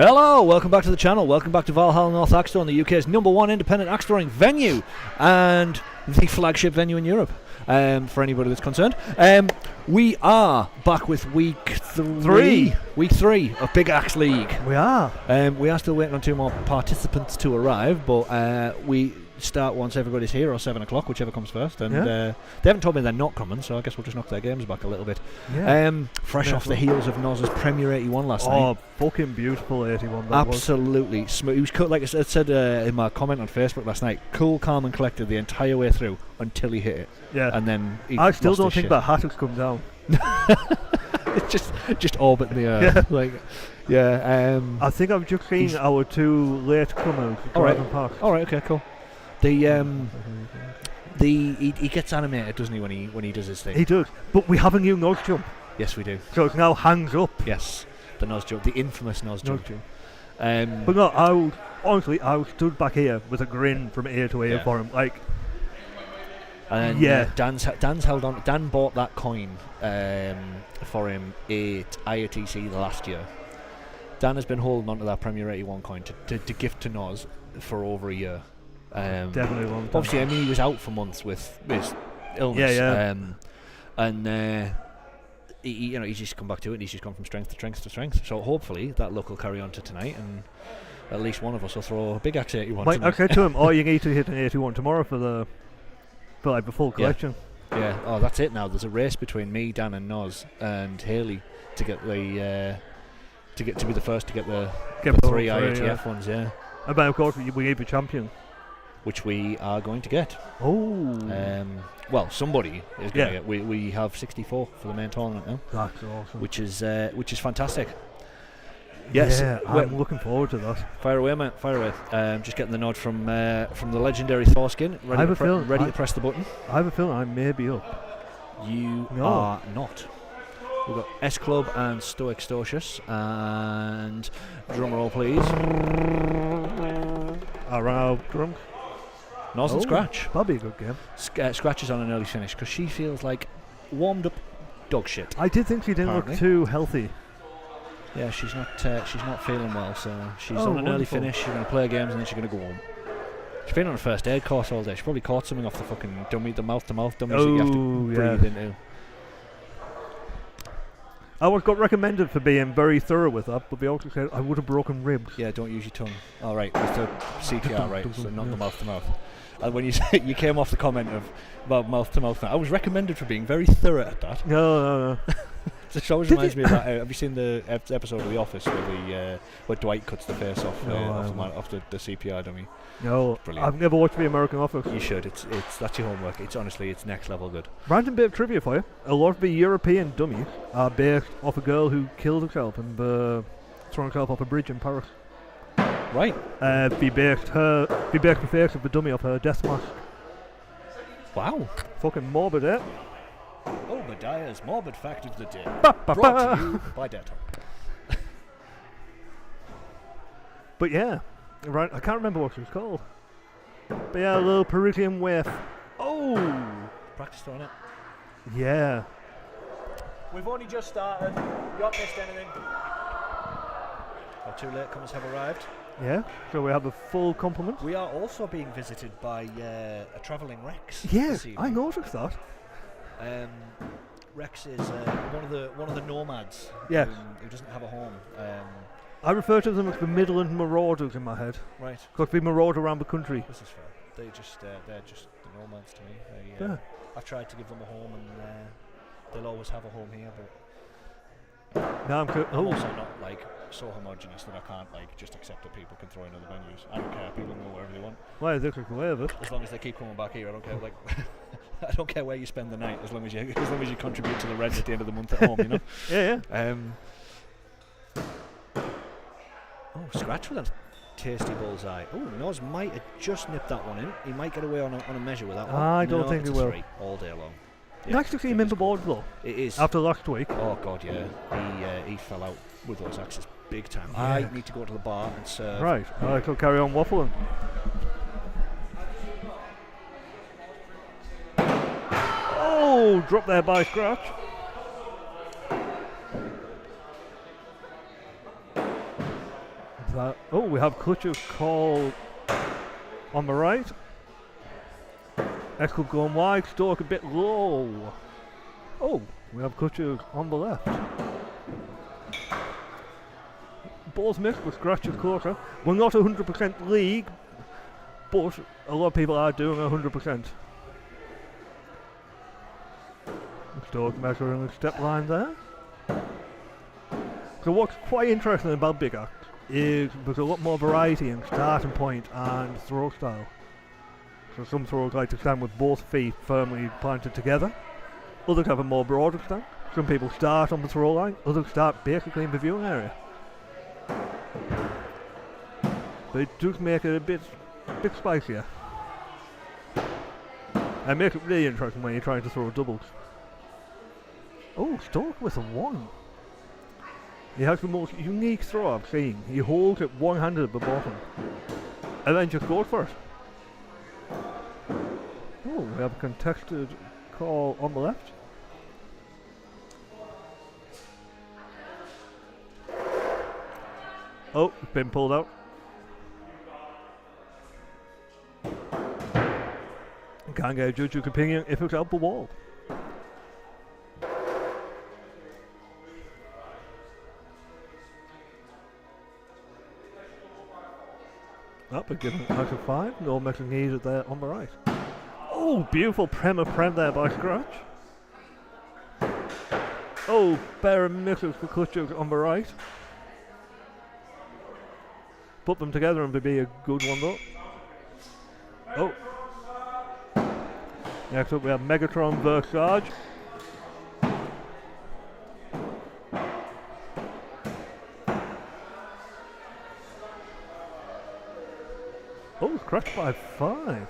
Hello, welcome back to the channel, welcome back to Valhalla North Axe Throwing, the UK's #1 independent axe throwing venue and the flagship venue in Europe, for anybody that's concerned. We are back with week three of Big Axe League. We are. We are still waiting on 2 more participants to arrive, but we start once everybody's here, or 7 o'clock, whichever comes first. And they haven't told me they're not coming, so I guess we'll just knock their games back a little bit. Fresh off the heels of Noz's Premier 81 last night. Oh, fucking beautiful 81. Absolutely smooth. He was cool, like I said in my comment on Facebook last night, cool, calm and collected the entire way through until he hit it. Yeah. And then I still don't think that hat has come down. It's just orbiting the earth. Yeah. I think I've just seen our 2 late comers driving past. Alright, okay, cool. He gets animated, doesn't he, when he does his thing? He does. But we have a new nose jump. Yes, we do. So it's now hands up. Yes, the nose jump, the infamous nose jump. But no, I stood back here with a grin from ear to ear for him. Like, and Dan's held on. Dan bought that coin for him at IATC last year. Dan has been holding onto that Premier 81 coin to gift to Noz for over a year. Definitely long time. Obviously, I mean, he was out for months with his illness. And he's just come back to it. And he's just gone from strength to strength to strength. So hopefully that luck will carry on to tonight, and at least one of us will throw a big axe 81. Like, I said to him, "Oh, you need to hit an 81 tomorrow for the full collection." Yeah. Oh, that's it now. There's a race between me, Dan, and Noz and Haley to get the to be the first to get the 3 IATF ones. Yeah. And then of course we need the champion, which we are going to get. Oh. Well, somebody is going to get. We have 64 for the main tournament now. That's awesome. Which is fantastic. Yes, yeah, I'm looking forward to that. Fire away, mate. Fire away. Just getting the nod from the legendary Thorskin. Ready to press the button. I have a feeling I may be up. You are not. We've got S Club and Stoic Stocious, and drum roll, please. Around drum. Noz and Scratch. That'll be a good game. Scratch is on an early finish because she feels like warmed up dog shit. I did think she didn't look too healthy. Yeah, she's not feeling well, so she's on an early finish. She's going to play games and then she's going to go home. She's been on a first aid course all day. She probably caught something off the fucking dummy, the mouth-to-mouth dummies that you have to breathe into. I got recommended for being very thorough with that, but they also said I would have broken ribs. Yeah, don't use your tongue. All right, with the CPR, right? So not the mouth-to-mouth. And when you came off the comment about mouth-to-mouth, I was recommended for being very thorough at that. No. It always reminds me of that. Have you seen the episode of The Office where Dwight cuts the face off the CPR dummy? No, brilliant. I've never watched The American Office. You should. That's your homework. It's next level good. Random bit of trivia for you. A lot of the European dummies are based off a girl who killed herself and thrown herself off a bridge in Paris. Right. They based the face of the dummy off her death mask. Wow. Fucking morbid, eh? Obadiah's Morbid Fact of the Day. Brought to you by Dettol. But yeah, right. I can't remember what it was called. But yeah, a little Parisian waif. Oh! Practiced on it. Yeah. We've only just started. You haven't missed anything. Our 2 latecomers have arrived. Yeah, so we have a full complement. We are also being visited by a travelling Rex. Yes, I noticed that. Rex is one of the nomads. Yes. Who doesn't have a home. I refer to them as the Midland Marauders in my head. Right. Because they maraud around the country. This is fair. They're just the nomads to me. I've tried to give them a home, and they'll always have a home here, but I'm also not like so homogenous that I can't just accept that people can throw in other venues. I don't care. People can go wherever they want. Well, they took away of it. As long as they keep coming back here, I don't care. I don't care where you spend the night, as long as you contribute to the rent at the end of the month at home, you know. Yeah. Scratch with a tasty bullseye. Oh, Noz might have just nipped that one in. He might get away on a measure with that one. I don't think he will. All day long. Yeah, nice to see him in the board though. It is. After last week. Oh god, yeah. He fell out with those axes big time. Yeah. I need to go to the bar and serve. Right. I could carry on waffling. Oh, drop there by Scratch. Oh, we have clutches call on the right. Echo going wide, Stork a bit low. Oh, we have clutches on the left. Balls mixed with scratches closer. We're not 100% league, but a lot of people are doing 100%. Stork measuring the step line there. So what's quite interesting about Big Axe is there's a lot more variety in starting point and throw style. So some throwers like to stand with both feet firmly planted together. Others have a more broader stand. Some people start on the throw line, others start basically in the viewing area. But it does make it a bit spicier. And makes it really interesting when you're trying to throw doubles. Oh, Stork with a 1. He has the most unique throw I've seen. He holds it one-handed at the bottom. And then just goes for it. Oh, we have a contested call on the left. Oh, it's been pulled out. Can't get a judge's opinion if it's out the wall. Oh, but given it out of 5, no messing needed there on the right. Oh, beautiful prem there by Scratch. Oh, bear misses for clutches on the right. Put them together and they'd be a good one though. Oh. Next up we have Megatron vs Sarge. Oh, scratched by 5.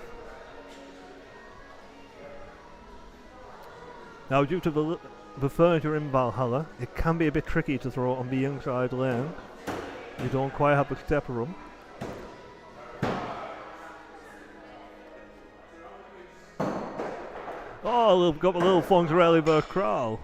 Now due to the furniture in Valhalla, it can be a bit tricky to throw on the inside lane. You don't quite have the step room. Oh, we've got the little Fonzarelli vs Kral.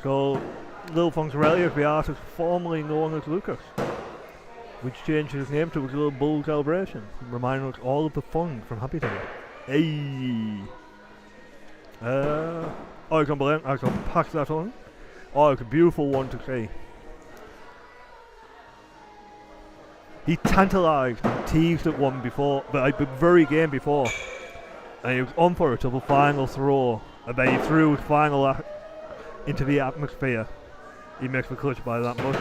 So, Lil Fonzarelli is the artist formerly known as Lucas, which changed his name to his little bull celebration, reminding us all of the fun from Happy Time. Hey! Oh, I can't believe I can pass that on. Oh, it's a beautiful one to see. He tantalised and teased at one before, but the very game before, and he was on for it till the final throw, and then he threw his final into the atmosphere. He makes the clutch by that much.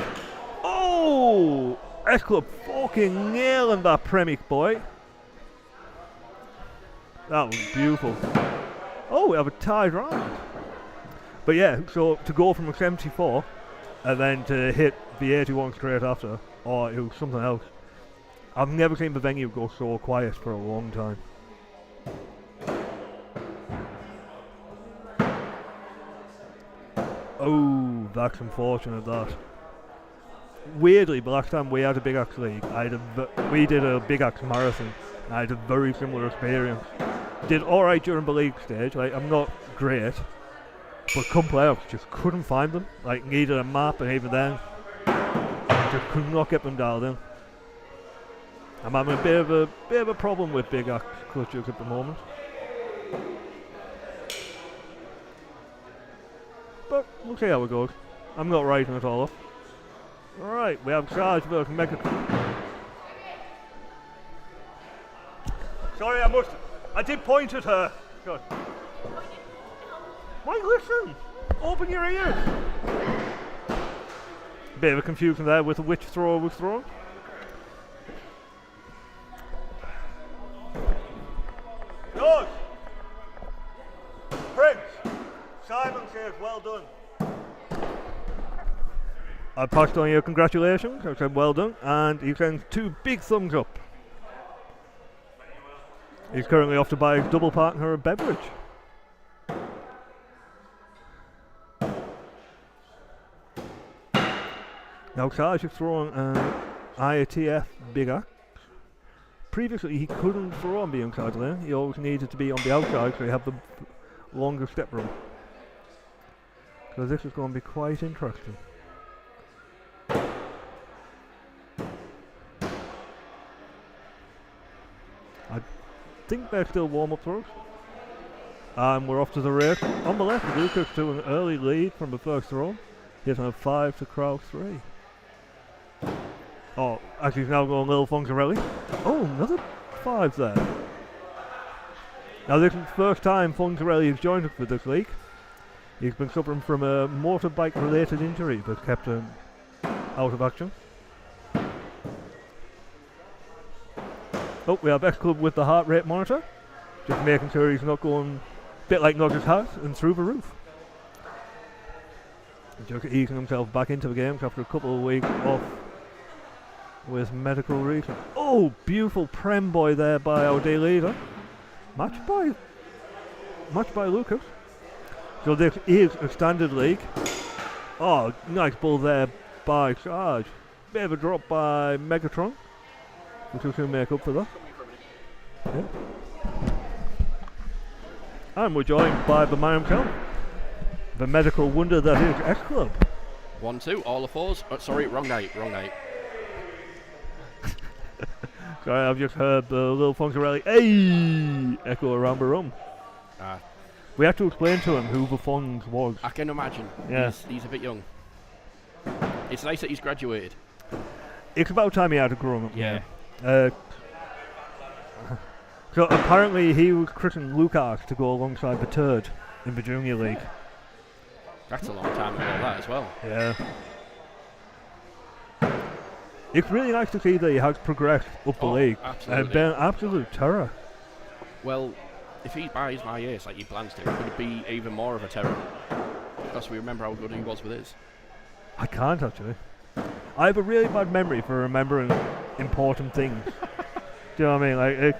Oh! S-Club fucking nailing that premix, boy. That was beautiful. Oh, we have a tied round. But yeah, so to go from a 74 and then to hit the 81 straight after, or it was something else. I've never seen the venue go so quiet for a long time. Oh, that's unfortunate, that. Weirdly, the last time we had a Big Axe League, we did a Big Axe Marathon, and I had a very similar experience. Did alright during the league stage, like, I'm not great, but come playoffs, just couldn't find them. Like, needed a map, and even then, just could not get them dialed in. I'm having a bit of a problem with Big Axe clutches at the moment. But we'll see how it goes. I'm not writing it all off. Alright, we have Sarge versus Megatron. Sorry, I did point at her. Good. Why listen? Open your ears. Bit of a confusion there with which thrower was thrown. George! Prince! Simon says well done. I passed on your congratulations, I said well done, and he sends 2 big thumbs up. He's currently off to buy his double partner a beverage. Now Sarge is throwing an IATF Big Axe, previously he couldn't throw on the inside lane. He always needed to be on the outside so he had the longer step run. So this is going to be quite interesting. I think they're still warm-up throws. And we're off to the race. On the left, Lucas to an early lead from the first throw. He's on a 5 to crowd 3. Oh, actually he's now going Lil Foncarelli. Oh, another 5 there. Now this is the first time Foncarelli has joined us for this league. He's been suffering from a motorbike related injury that kept him out of action. Oh, we have X Club with the heart rate monitor. Just making sure he's not going a bit like Nodger's hat and through the roof. Just easing himself back into the game after a couple of weeks off with medical reasons. Oh, beautiful prem boy there by our day leader. Matched by Lucas. So this is a standard league. Oh, nice ball there by Sarge. Bit of a drop by Megatron, which will soon make up for that. Yeah. And we're joined by the man himself, the medical wonder that is X Club. 1, 2, all the fours. Oh, sorry, wrong night. Sorry, I've just heard the little Foncarelli echo around the room. We had to explain to him who the Fonz was. I can imagine. Yeah. He's a bit young. It's nice that he's graduated. It's about time he had a grown up. Yeah. So apparently he was christening Lucas to go alongside the Turd in the Junior League. That's a long time ago, that as well. Yeah. It's really nice to see that he has progressed up the league. Absolutely. And been an absolute terror. Well, if he buys my ace like he plans to, could it be even more of a terror? Because we remember how good he was with his. I can't actually. I have a really bad memory for remembering important things. Do you know what I mean?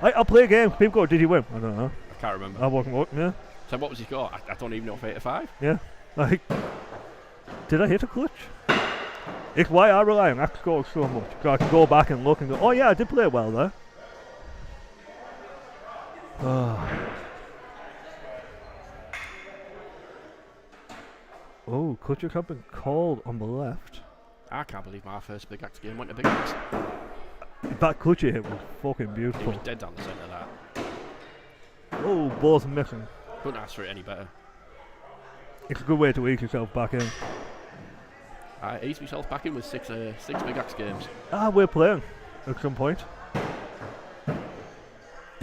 I'll play a game. People go, "Did you win?" I don't know. I can't remember. I wasn't looking. Yeah. So what was his score? I don't even know if 8 to 5. Yeah. Did I hit a clutch? It's why I rely on Axe scores so much. So I can go back and look and go, "Oh yeah, I did play well there." Oh, clutches have been called on the left. I can't believe my first Big Axe game went to Big Axe. That clutch hit was fucking He beautiful. was dead down the centre of that. Oh, both missing. Couldn't ask for it any better. It's a good way to ease yourself back in. I eased myself back in with six Big Axe games. We're playing at some point.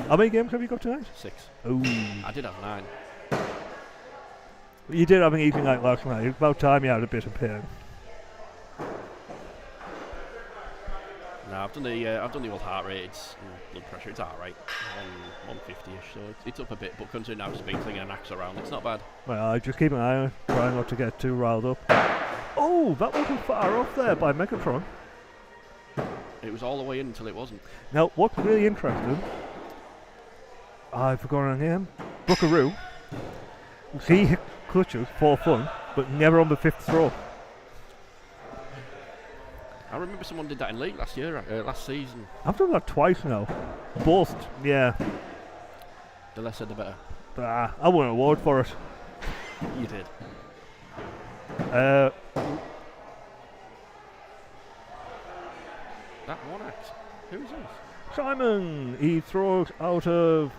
How many games have you got tonight? 6. Ooh. I did have 9. You did have an evening night last night. It's about time you had a bit of pain. No, I've done the old heart rate, blood pressure, it's alright. 150ish, so it's up a bit, but considering I've just been flinging an axe around, it's not bad. Well, just keep an eye on it, try not to get too riled up. Oh, that wasn't far off there by Megatron. It was all the way in until it wasn't. Now, what's really interesting, I've forgotten her name, Buckaroo. He hit clutches for fun, but never on the 5th throw. I remember someone did that in League last year, last season. I've done that twice now. Both, yeah. The less said the better. I won an award for it. You did. That one axe. Who is this? Simon, he throws out of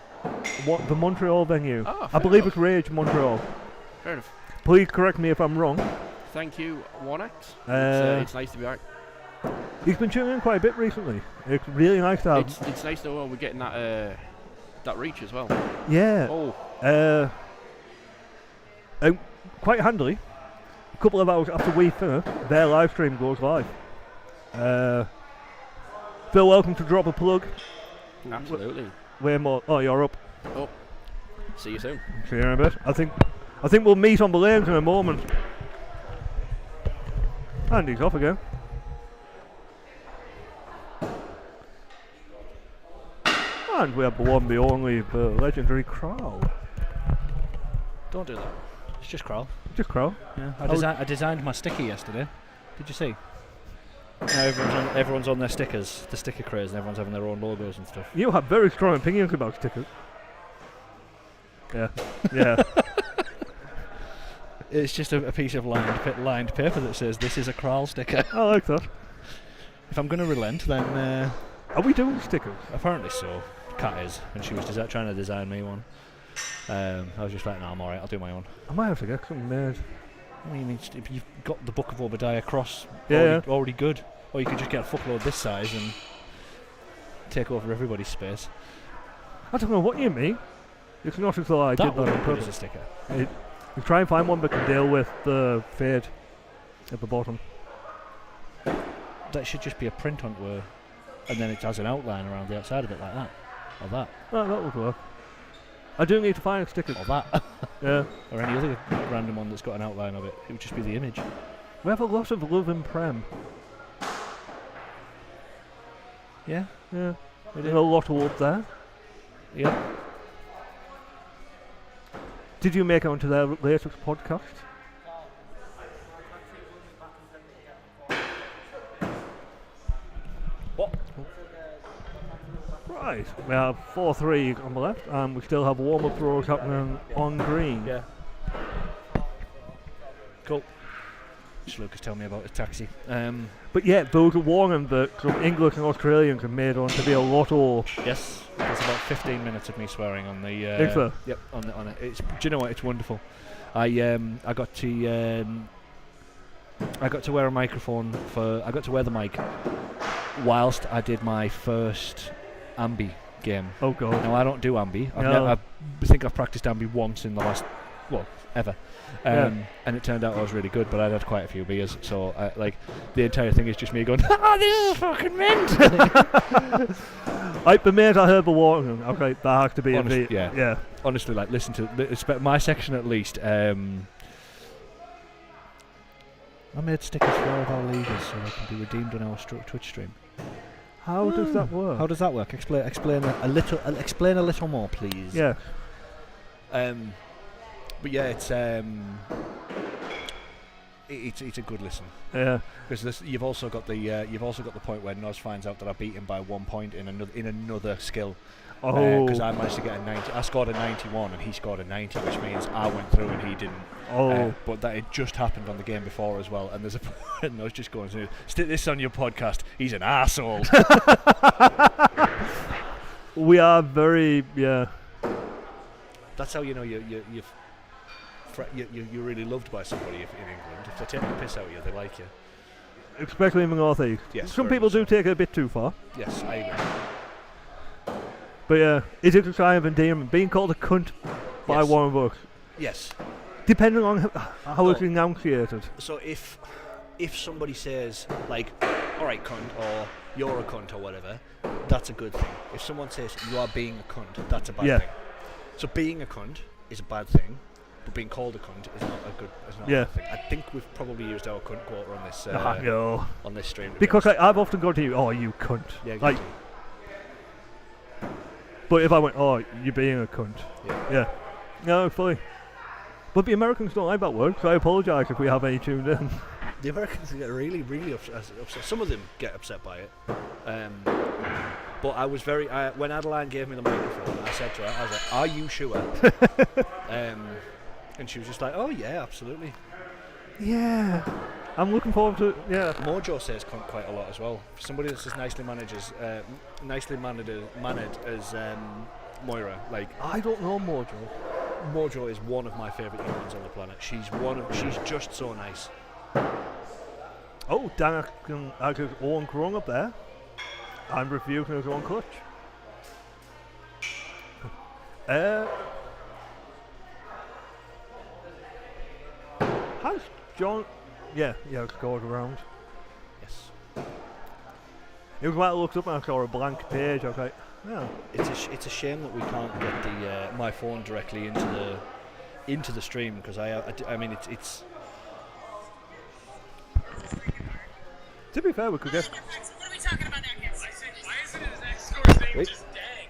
the Montreal venue. Oh, I believe enough. it's Rage Montreal. Fair enough. Please correct me if I'm wrong. Thank you, one axe. It's nice to be back. He's been tuning in quite a bit recently. It's really nice to have. It's nice to know we're getting that reach as well. Yeah. Oh. Quite handily. A couple of hours after we finish, their live stream goes live. Feel welcome to drop a plug. Absolutely. Way more. Oh, you're up. Oh. See you soon. See you in a bit. I think we'll meet on the lanes in a moment. And he's off again. And we have the one, the only, the legendary Crow. Don't do that. It's just Crow. Just Crow. Yeah. I designed my sticky yesterday. Did you see? Now everyone's on their stickers, the sticker craze, and everyone's having their own logos and stuff. You have very strong opinions about stickers. Yeah. Yeah. It's just a piece of lined paper that says, "This is a Kral sticker." I like that. If I'm going to relent, then... Are we doing stickers? Apparently so. Kat is, and she was trying to design me one. I was just like, no, I'm alright, I'll do my own. I might have to get something made. I mean, if you've got the Book of Obadiah cross Yeah. already good, or you could just get a fuckload this size and take over everybody's space. I don't know what you mean. It's not as though I did that would on be good as purpose. a sticker. You try and find one that can deal with the fade at the bottom. That should just be a print onto a, and then it has an outline around the outside of it like that, or that, Oh, that would work. I do need to find a sticker. or that, Yeah. or any other random one that's got an outline of it. It would just be the image. We have a lot of love in Prem. Yeah, Yeah. we There's do. a lot of love there. Yeah. Did you make it onto their latest podcast? What? Right. We have 4-3 on the left, and we still have warm-up throws happening on green. Yeah. Cool. Just Lucas tell me about his taxi. But yeah, those are warning that some English and Australians have made on to be a lot of... Yes, that's about 15 minutes of me swearing on the. Think so? Yep, on it. Do you know what? It's wonderful. I got to wear a microphone for. I got to wear the mic whilst I did my first ambi game. Oh god. Now I don't do ambi. No. I think I've practiced ambi once in the last, ever. Yeah. And it turned out I was really good, but I'd had quite a few beers, so the entire thing is just me going, "Ah, this is fucking mint." The minute I heard the warning, okay, that has to be Honest- a beat. yeah. Yeah. Honestly, listen to my section at least. I made stickers for all of our leaguers so they can be redeemed on our Twitch stream. How does that work? How does that work? Explain a little more, please. Yeah. But yeah, it's a good listen. Yeah. Because you've also got the point where Noz finds out that I beat him by 1 point in another skill. Oh. Because I managed to get a 90. I scored a 91 and he scored a 90, which means I went through and he didn't. Oh. But that it just happened on the game before as well. And there's and I was just going to stick this on your podcast. He's an asshole. We are very, yeah. That's how you know you're really loved by somebody in England. If they're taking the piss out of you, they like you. Especially in the North East. Yes, Some very people much do so. take it a bit too far. Yes, I agree. But yeah, it is a sign of endearment. Being called a cunt by Yes. one of us. Yes. Depending on how it's Well- enunciated. So if somebody says like, "All right, cunt," or "You're a cunt," or whatever, that's a good thing. If someone says you are being a cunt, that's a bad Yeah. thing. So being a cunt is a bad thing, but being called a cunt is not a Yeah. bad thing. I think we've probably used our cunt quota on this No. on this stream. to be Because honest. I've often gone to you, "Oh, you cunt." Yeah, Like, exactly. but if I went, "Oh, you're being a cunt." Yeah. Yeah. No, fully. But the Americans don't like that word, so I apologise if we have any tuned in. The Americans get really, really upset. Some of them get upset by it. But I was when Adeline gave me the microphone, I said to her, I was like, "Are you sure?" And she was just like, "Oh yeah, absolutely." Yeah. I'm looking forward to, yeah. Mojo says cunt quite a lot as well. For somebody that's as nicely mannered as Moira, like I don't know Mojo. Mojo is one of my favourite humans on the planet. She's just so nice. Oh, Dan has his own growing up there. I'm reviewing his own clutch. Has John... Yeah, it's scored around. Yes. It was when I looked up and I saw a blank page. I was like, yeah. It's a shame that we can't get the my phone directly into the stream because I mean it's. To be fair, we could get... What are we talking about now, kids? Why isn't his next score's name Wait. just Dang?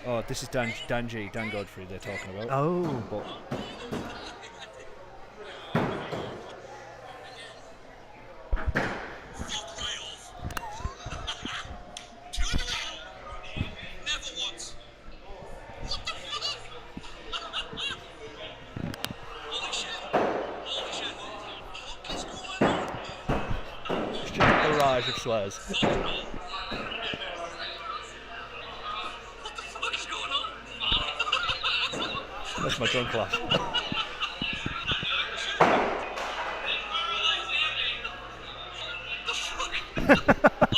Oh, this is Dan Godfrey they're talking about. Oh. But barrage of swears. What the fuck is going on? That's my drunk laugh.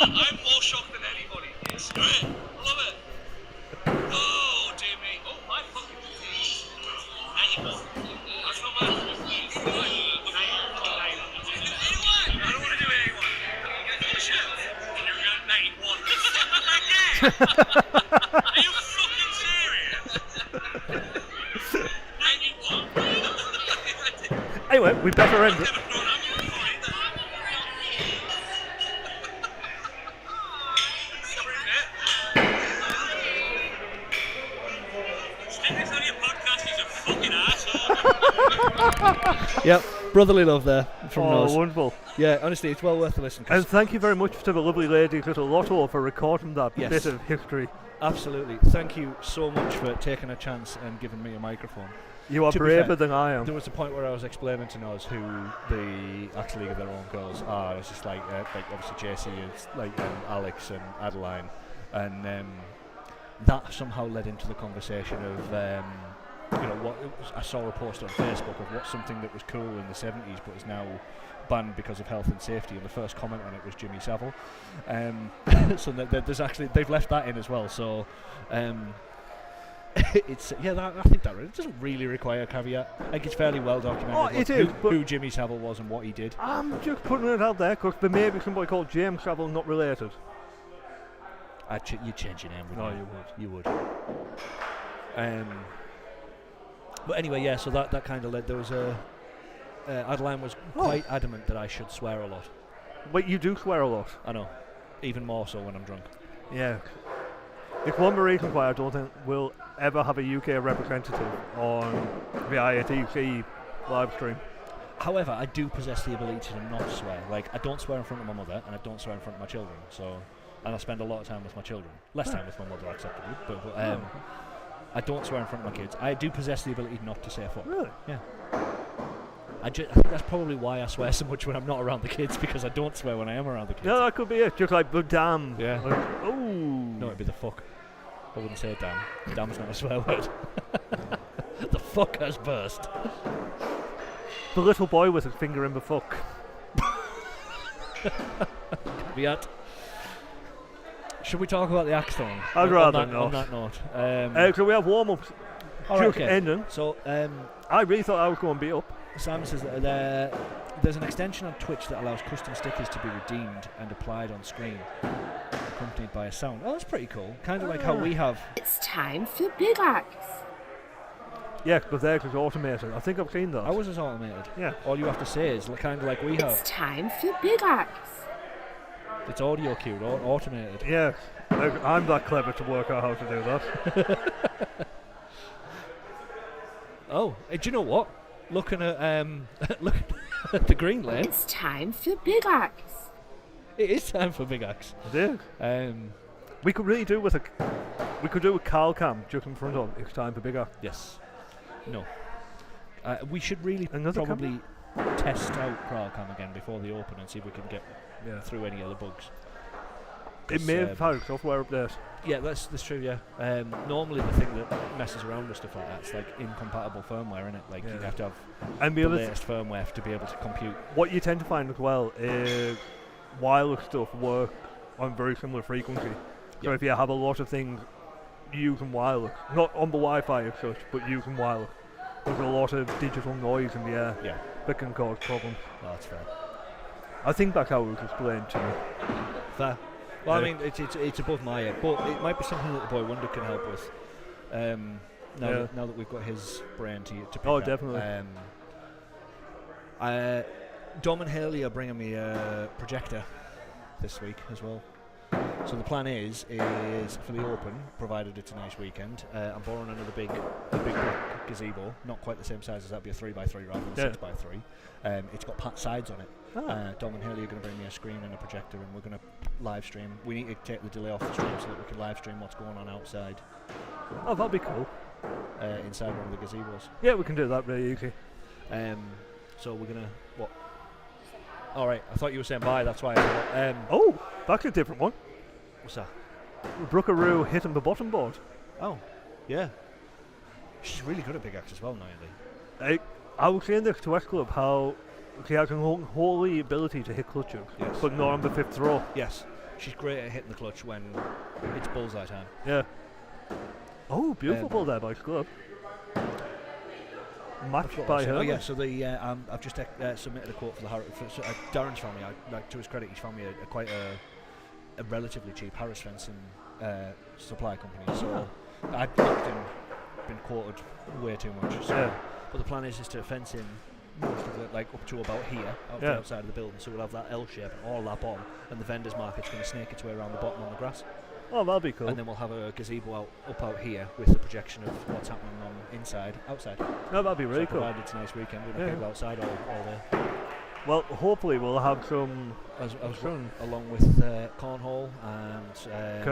I'm more shocked than anybody. It's great. I love it. Oh, dear me. Oh, my fucking disease. There you go. That's not bad. I don't want to do it anymore. Shit. You're at 91. Again? Are you fucking serious? 91? Anyway, we better end it. Yep, brotherly love there from Oh, Nose. wonderful. Yeah, honestly, it's well worth a listen. 'Cause And thank you very much to the lovely lady Little Lotto for recording that Yes. bit of history. absolutely, thank you so much for taking a chance and giving me a microphone. You are To be braver fair, than I am. There was a point where I was explaining to Nose who the Axe League of Their Own girls are. It's just like obviously JC is like Alex and Adeline, and that somehow led into the conversation of what it was, I saw a post on Facebook of what's something that was cool in the 70s but is now banned because of health and safety, and the first comment on it was Jimmy Savile. So there's actually they've left that in as well. So. It's I think that it doesn't really require a caveat. Like it's fairly well documented. Oh, it is, but who Jimmy Savile was and what he did. I'm just putting it out there because there may be somebody called James Savile not related. You'd change your name, wouldn't No, you? You would. But anyway, yeah. So that kind of led. There was Adeline was quite adamant that I should swear a lot. But you do swear a lot. I know, even more so when I'm drunk. Yeah. It's one of the reasons why I don't think we'll ever have a UK representative on the IATC live stream. However, I do possess the ability to not swear. Like, I don't swear in front of my mother, and I don't swear in front of my children. So, and I spend a lot of time with my children. Less time with my mother, acceptably. But I don't swear in front of my kids. I do possess the ability not to say fuck. Really? Yeah. I think that's probably why I swear so much when I'm not around the kids, because I don't swear when I am around the kids. Yeah, that could be it. Just like the damn. Yeah. Like, oh. No, it'd be the fuck. I wouldn't say damn. Damn's not a swear word. The fuck has burst. The little boy with his finger in the fuck. Be at. Should we talk about the axe throwing? I'd rather not. On that note. So we have warm-ups. All right, Just okay. ending. So, I really thought I was going to be up. Simon says that there's an extension on Twitch that allows custom stickers to be redeemed and applied on screen, accompanied by a sound. Oh, that's pretty cool. Kind of like how we have. It's time for Big Axe. Yeah, because theirs is automated. I think I've seen that. Ours is automated. Yeah. All you have to say is kind of like we have. It's time for Big Axe. It's audio cued, automated. Yeah. I'm that clever to work out how to do that. Oh, do you know what? Looking at looking at the green lane. It's time for Big Axe. It is time for Big Axe. It is. We could really do with we could do a Carl cam just in front of it's time for Big Axe. Yes. No. We should really Another probably test out Crawlcam again before they open and see if we can get through any other bugs. It may have had a software update. Yeah, that's true, yeah. Normally the thing that messes around with stuff like that, it's like incompatible firmware, isn't it? Like you have to have and the latest firmware to be able to compute. What you tend to find as well is wireless stuff work on very similar frequency. So if you have a lot of things using wireless, not on the Wi-Fi as such, but using wireless, there's a lot of digital noise in the air that can cause problems. Oh, that's fair. I think that's how it was explained to me. Fair. Well, I mean, it's above my head, but it might be something that the Boy Wonder can help with. Now that we've got his brain to pick up. Definitely. Dom and Haley are bringing me a projector this week as well. So the plan is for the Open, provided it's a nice weekend, I'm borrowing another big gazebo, not quite the same size as that, be a 3x3 rather than 6x3. It's got sides on it. Dom and Haley are going to bring me a screen and a projector, and we're going to live stream. We need to take the delay off the stream so that we can live stream what's going on outside. Oh, that'd be cool. Inside one of the gazebos. Yeah, we can do that really easy. So we're going to All right, I thought you were saying bye. That's why. Oh, that's a different one. What's that? Brookeroo hitting the bottom board. Oh, yeah. She's really good at big axe as well, Nially. I was saying this to X Club how she has an holy ability to hit clutches, Yes. but not on the fifth throw. Yes, she's great at hitting the clutch when it's bullseye time. Yeah. Oh, beautiful ball there by X Club. Matched by her. Oh yeah, so the I've just submitted a quote for the Harris. Darren's found me. Like to his credit, he's found me quite a relatively cheap Harris fencing supply company. So I've looked and been quoted way too much. So Yeah. but the plan is to fence in most of it, like up to about here, the outside of the building. So we'll have that L shape and all that bottom, and the vendors market's going to snake its way around the bottom on the grass. Oh, that'll be cool. And then we'll have a gazebo up out here with the projection of what's happening on outside. No, that'd be really So cool. provided it's a nice weekend, we'll be outside all day. Well, hopefully we'll have some fun. Along with cornhole and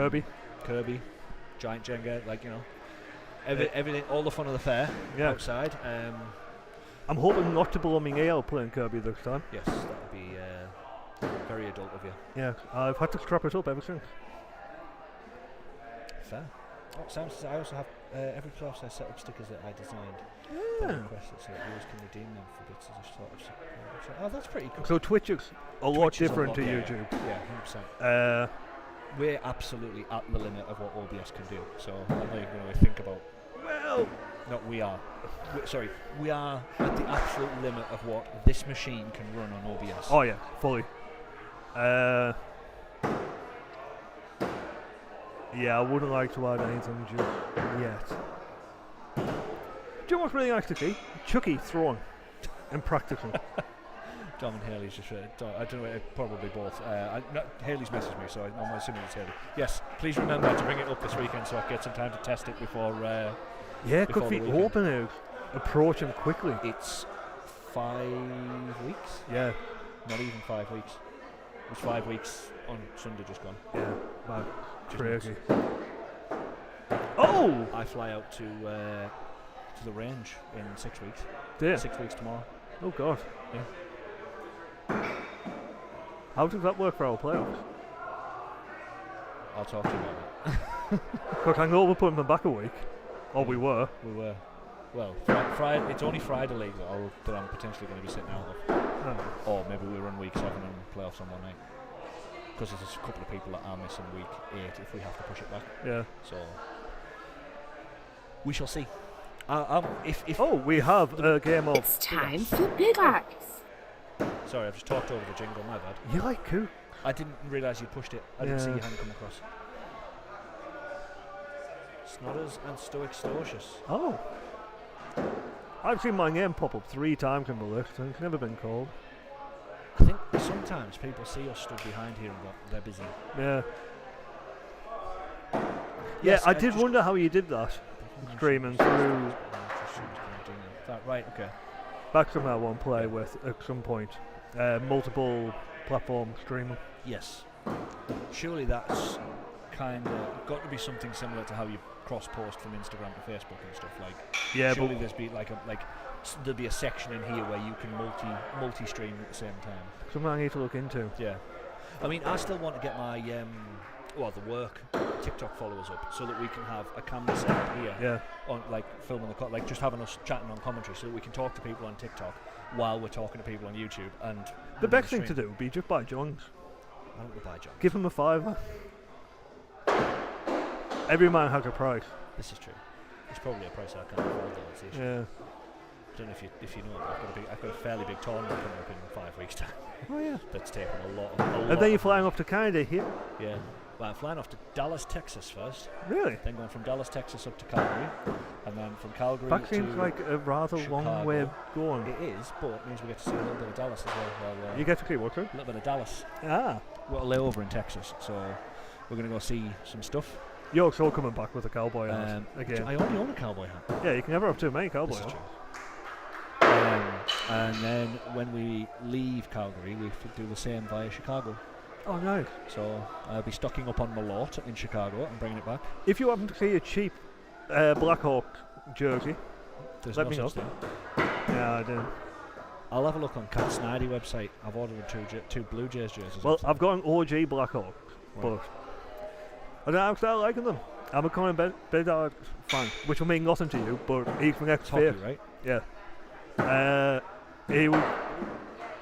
Kirby, giant Jenga, like everything, all the fun of the fair outside. I'm hoping not to blow me out playing Kirby this time. Yes, that would be very adult of you. Yeah, I've had to strap it up ever since. Fair. Oh, sounds. I also have every playoff I set up stickers that I designed. Yeah. Requested, so viewers can redeem them for bits of sort of. Oh, that's pretty cool. So Twitch is a lot different to yeah, YouTube. Yeah, 100%. We're absolutely at the limit of what OBS can do. So I'm not even going to think about. Well, not we are. We are at the absolute limit of what this machine can run on OBS. Oh yeah, fully. Yeah, I wouldn't like to add anything just yet. Do you know what's really nice to see? Chucky throwing and practicing. Dom and Haley's just I don't know, probably both. Haley's messaged me, so I'm assuming it's Haley. Yes, please remember to bring it up this weekend so I get some time to test it before. Yeah, could be open out. Approach him quickly. It's 5 weeks? Yeah. Not even 5 weeks. It's 5 weeks on Sunday just gone. Yeah, bad. Crazy. Oh! I fly out to the range in 6 weeks. Yeah. 6 weeks tomorrow. Oh God. Yeah. How does that work for our playoffs? I'll talk to you about it. Look, I know we're putting them back a week. Or we were. We were. Well, Friday. It's only Friday league that I'm potentially going to be sitting out of. Oh. Or maybe we run week 7 and playoffs on one night. Because there's a couple of people that are missing week 8 if we have to push it back. Yeah. So we shall see. If we have a game of. It's time for Big Axe. Sorry, I've just talked over the jingle. My bad. You like cool. I didn't realise you pushed it. I didn't see your hand come across. Snodders and Stoic Stocious. Oh. I've seen my name pop up 3 times in the list and it's never been called. I think sometimes people see us stood behind here and go, they're busy. Yeah. Yes, yeah, I did wonder how you did that. Streaming through. Right, okay. Back to my one play with at some point. Multiple platform streaming. Yes. Surely that's kind of got to be something similar to how you cross post from Instagram to Facebook and stuff like. Yeah, surely there's be there'll be a section in here where you can multi stream at the same time. Something I need to look into. Yeah. I mean, I still want to get my the work TikTok followers up so that we can have a camera set up here. Yeah. On filming just having us chatting on commentary so that we can talk to people on TikTok while we're talking to people on YouTube. And the best thing to do would be just buy John's. I don't buy John. Give him a $5. Every man has a price. This is true. It's probably a price I can't afford though. It's the issue. Yeah. I don't know if you know it, I've got a fairly big tournament coming up in 5 weeks' time. Oh yeah. That's taken a lot. And then you're flying off to Canada here. Yeah. Well, I'm flying off to Dallas, Texas first. Really? Then going from Dallas, Texas up to Calgary, and then from Calgary that to seems like a rather Chicago. long way of going. It is, but it means we get to see a little bit of Dallas as well. You get to keep watching? A little bit of Dallas. Ah. We've got a layover in Texas, so we're going to go see some stuff. You're also coming back with a cowboy hat again. I only own a cowboy hat. Yeah, you can never have too many cowboy hats. And then when we leave Calgary, we do the same via Chicago. Oh, nice. So I'll be stocking up on my lot in Chicago and bringing it back. If you happen to see a cheap Blackhawk jersey, There's let no me know. such thing. Yeah, I do. I'll have a look on Cat Snidey website. I've ordered two Blue Jays jerseys. Well, I've got an OG Blackhawk, but I don't know how start liking them. I'm a Conor Bedard fan, which will mean nothing to you, but he's from Hockey, right? Yeah. He was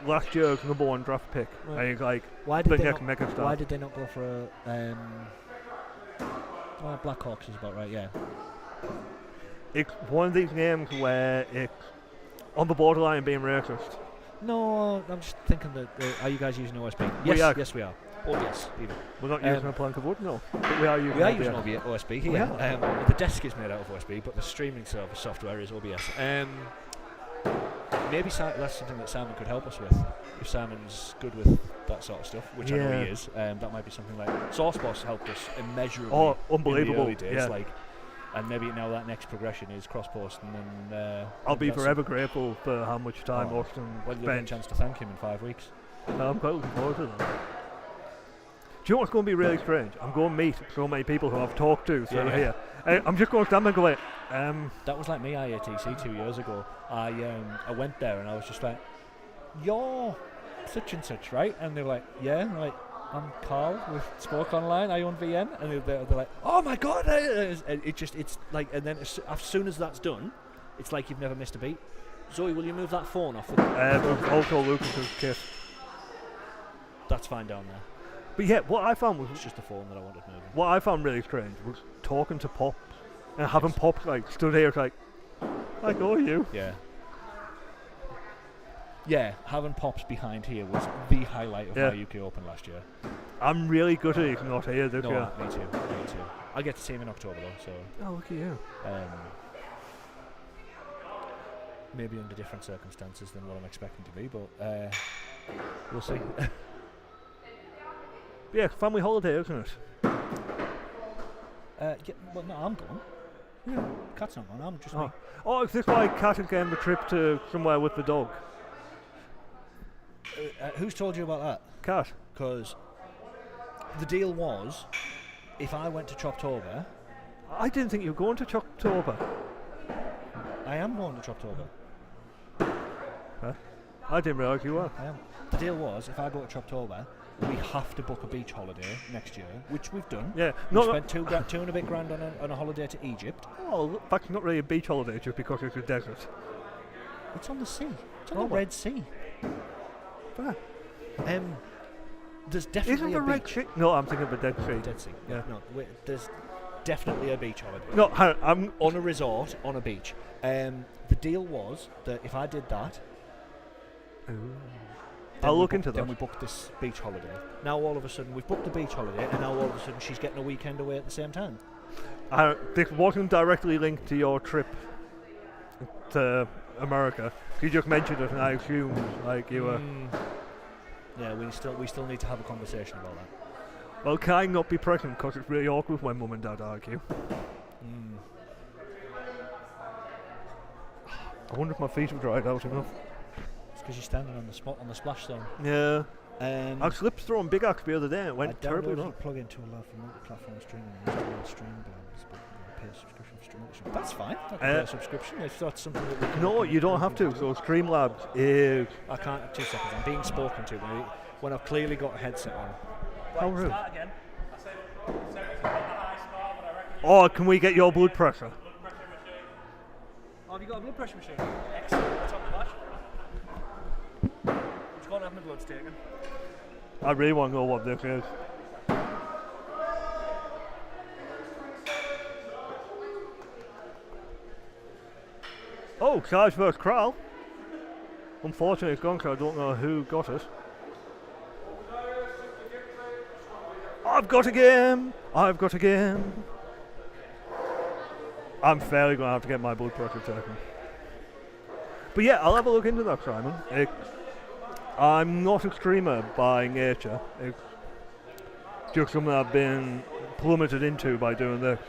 last year's number 1 draft pick. Right. And he's like Why did the they next not, megastar. Why did they not go for a Blackhawks is about right, yeah. It's one of these games where it's on the borderline of being racist. No, I'm just thinking that are you guys using OSB? Yes, We are. yes we are. OBS, even. We're not using a plank of wood, no. But we are using We are OBS. using OSB here. We are. The desk is made out of OSB, but the streaming service software is OBS. Maybe that's something that Simon could help us with. If Simon's good with that sort of stuff, which I know he is, that might be something like Sourceboss helped us immeasurably. Oh, unbelievable! In the early days, yeah. And maybe now that next progression is cross-posting, and I'll be forever grateful for how much time Austin Well, you'll get a spent. chance to thank him in 5 weeks. I'm quite looking forward to that. Do you know what's going to be really strange? I'm going to meet so many people who I've talked to through here. I'm just going to stand and go, that was like me IATC 2 years ago. I went there and I was just like, you're such and such, right? And they were like, yeah. And I'm like, I'm Carl with Spoke Online, I own VN. And they're like, oh my god. It's like, and then as soon as that's done, it's like you've never missed a beat. Zoe, will you move that phone off? also Lucas's kit. That's fine down there. But yeah, what I found was It's just the phone that I wanted moving. what I found really strange was talking to Pop and having Pop like stood here like oh you. Yeah. Yeah, having Pops behind here was the highlight of my UK Open last year. I'm really good at it not here this year. Me too. I get to see him in October though, so Oh, look at you. maybe under different circumstances than what I'm expecting to be, but we'll see. Yeah, family holiday, isn't it? Yeah, well, no, I'm gone. Yeah. Cat's not gone. I'm just me. Oh, is this why Cat again the trip to somewhere with the dog? Who's told you about that? Cat. Because the deal was, if I went to Choptober, I didn't think you were going to Choctober. I am going to Choptober. Huh? I didn't realise you were. I am. The deal was, if I go to Choptober, we have to book a beach holiday next year, which we've done. Yeah. We spent two and a bit grand on a holiday to Egypt. Oh, in fact, not really a beach holiday, just because it's a desert. It's on the sea. It's on the Red Sea. Fair. There's definitely Isn't the a Red beach. Sea? No, I'm thinking of the Dead Sea. Dead Sea. Yeah. No, there's definitely a beach holiday. No, I'm On a resort, on a beach. The deal was that if I did that, I'll look into that. Then we booked this beach holiday. Now all of a sudden we've booked the beach holiday, and now all of a sudden she's getting a weekend away at the same time. This wasn't directly linked to your trip to America. You just mentioned it, and I assumed like you were. Yeah, we still need to have a conversation about that. Well, can I not be present because it's really awkward when Mum and Dad argue? I wonder if my feet have dried out enough. It's because you're standing on the spot on the splash zone. Yeah. I slipped throwing big axe the other day and it went terribly wrong. Plug into a love for multi-platform streaming and Streamlabs, but pay a subscription for streaming. That's fine. I can pay a subscription if that's something that we can. No, you don't have to. So Streamlabs is. I can't. 2 seconds. I'm being spoken to when I've clearly got a headset on. How rude. Oh, can we get your blood pressure? Oh, have you got a blood pressure machine? Excellent. That's on the match. Just go and have my bloods taken. I really want to know what this is. Oh, Sarge vs. Kral. Unfortunately, it's gone because I don't know who got it. I've got a game! I've got a game! I'm fairly going to have to get my blood pressure taken. But yeah, I'll have a look into that, Simon. I'm not a streamer by nature. It's just something I've been plummeted into by doing this.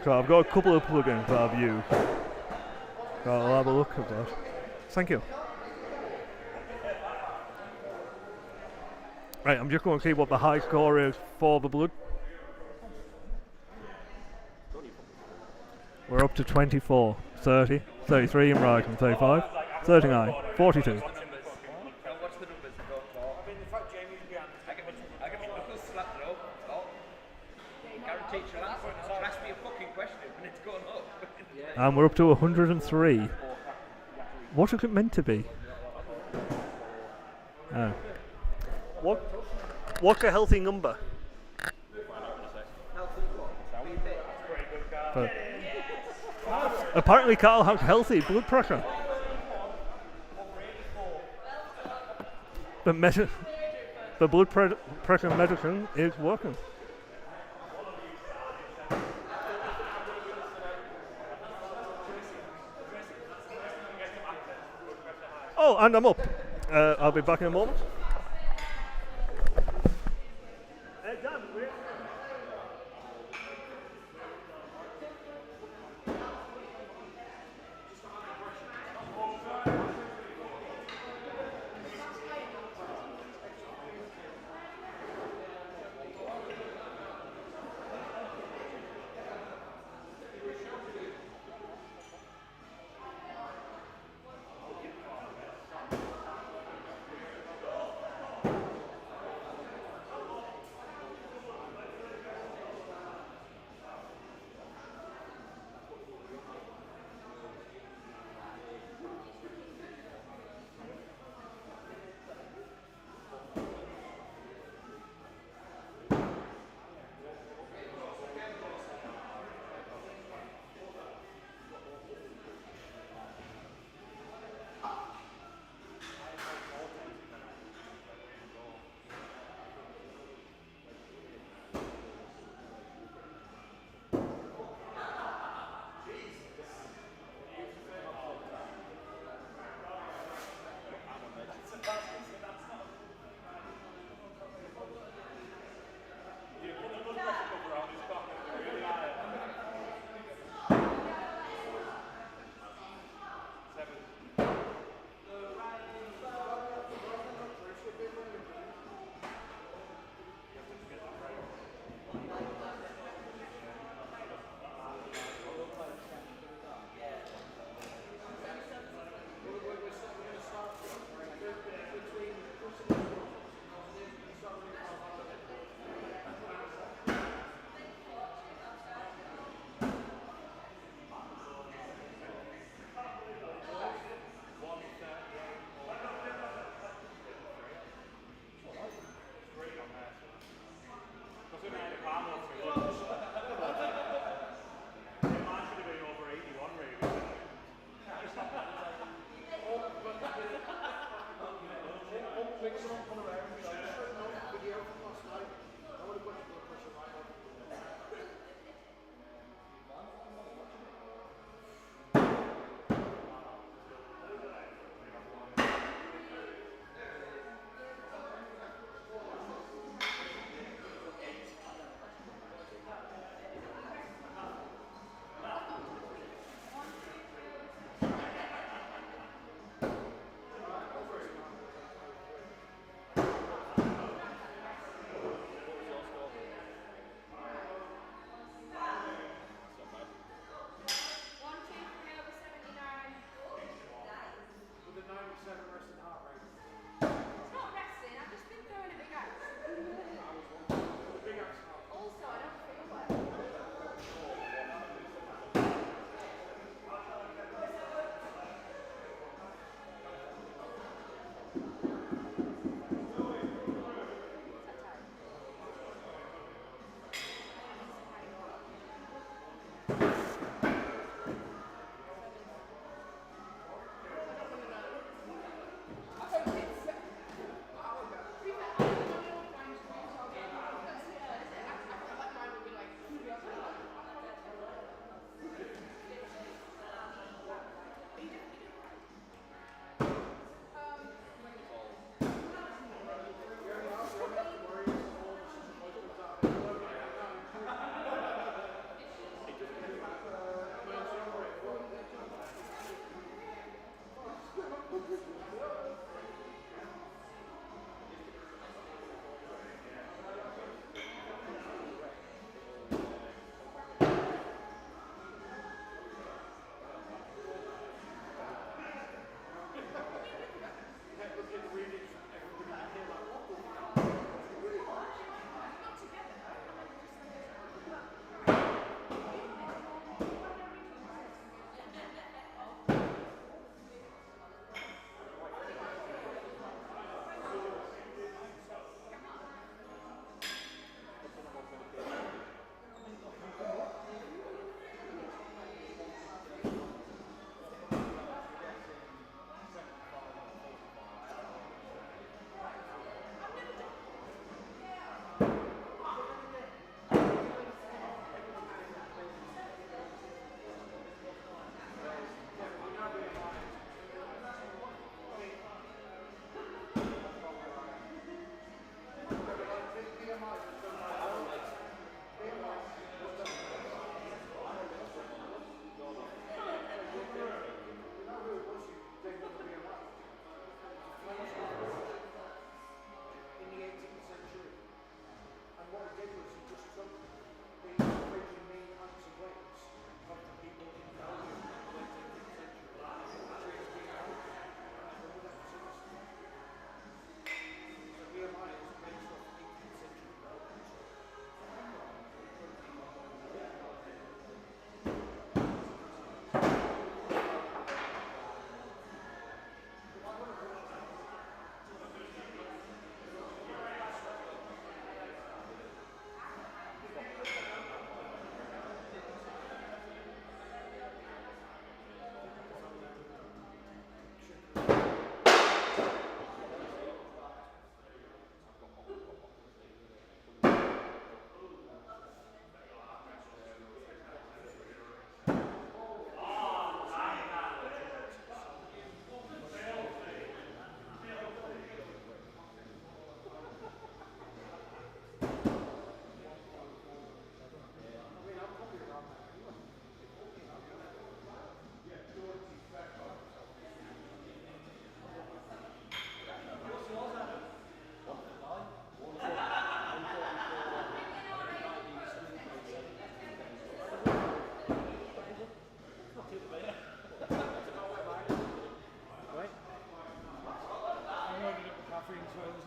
So I've got a couple of plugins that I've used. So I'll have a look at that. Thank you. Right, I'm just going to see what the high score is for the blood. We're up to 24, 30, 33 in Ryken, 35. 39, 42. And what's the numbers? I mean, the fact Jamie's behind. I give a knuckles slap though. Oh. Guaranteed she'll ask me a fucking question when it's going up. And we're up to 103. What is it meant to be? Oh. What's a healthy number? But apparently Carl has healthy blood pressure. The blood pressure medicine is working. Oh, and I'm up. I'll be back in a moment.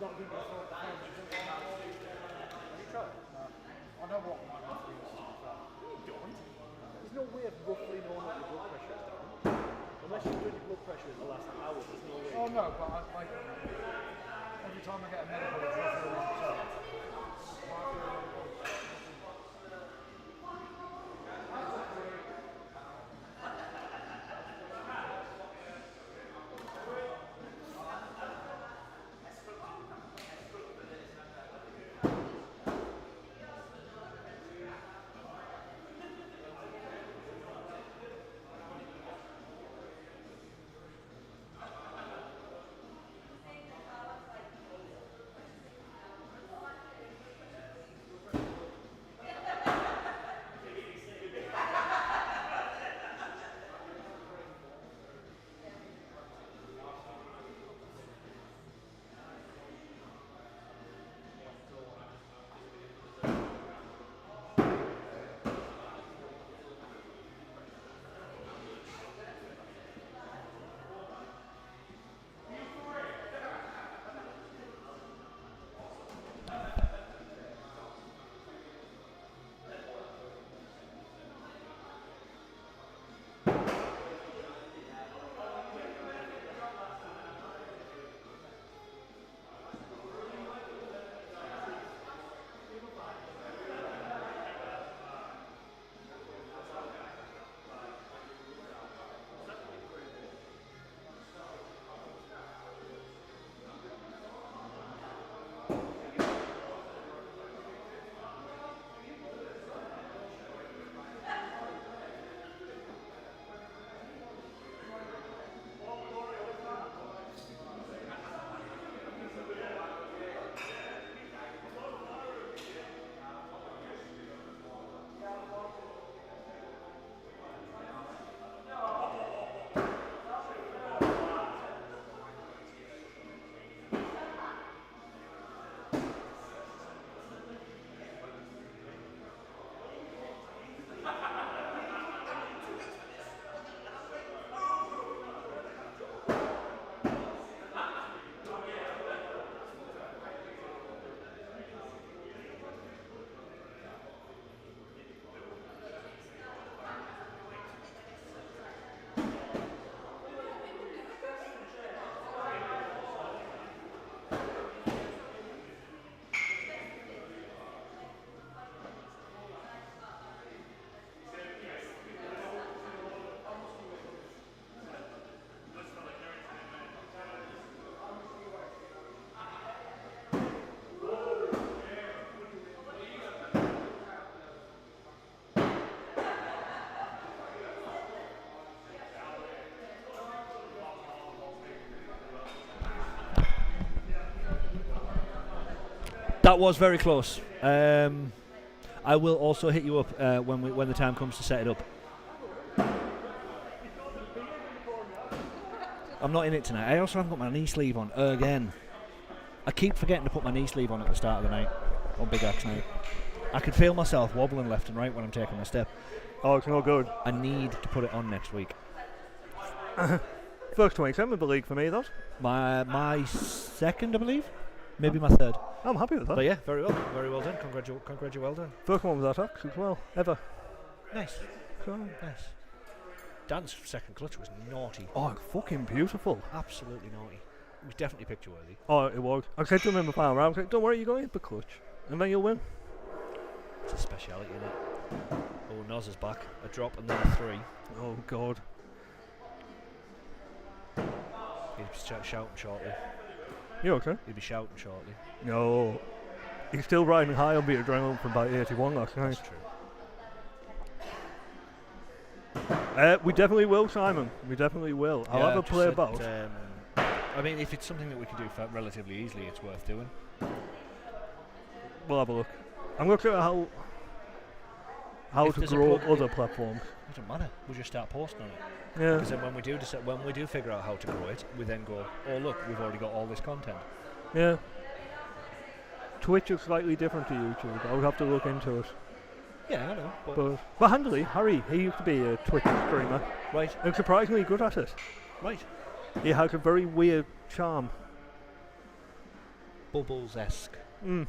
I know what my roughly is. You don't. There's no way of roughly knowing what your blood pressure is, Darren. Unless you're doing your blood pressure in the last hour, there's no way. Oh no, but every time I get a medical, it's roughly around 12. That was very close. I will also hit you up when the time comes to set it up. I'm not in it tonight. I also haven't got my knee sleeve on again. I keep forgetting to put my knee sleeve on at the start of the night, on Big Axe night. I can feel myself wobbling left and right when I'm taking a step. Oh, it's no good. I need to put it on next week. First 27 of the league for me, that. My second, I believe. Maybe my third. I'm happy with that. But yeah, very well done. Congratulations, well done. First one was that axe as well, ever. Nice. So, Nice. Dan's second clutch was naughty. oh, fucking beautiful. Absolutely naughty. It was definitely picture worthy. Oh, it was. I said to him in the final round, I said, don't worry, you're going to hit the clutch, and then you'll win. It's a speciality, isn't it? Oh, Noz is back. A drop and then a 3. Oh, God. He'd be shouting shortly. You okay? He'd be shouting shortly. No. He's still riding high on the adrenaline from about 81 last night. That's true. We definitely will, Simon. We definitely will. I'll have a play about. I mean, if it's something that we can do relatively easily, it's worth doing. We'll have a look. I'm looking at how If to there's a grow plug- other platforms. It doesn't matter. We'll just start posting on it. Yeah. Because then when we do figure out how to grow it, we then go, oh look, we've already got all this content. Yeah. Twitch is slightly different to YouTube. I would have to look into it. Yeah, I know. But handily, Harry, he used to be a Twitch streamer. Right. And surprisingly good at it. Right. He has a very weird charm. bubbles-esque charm.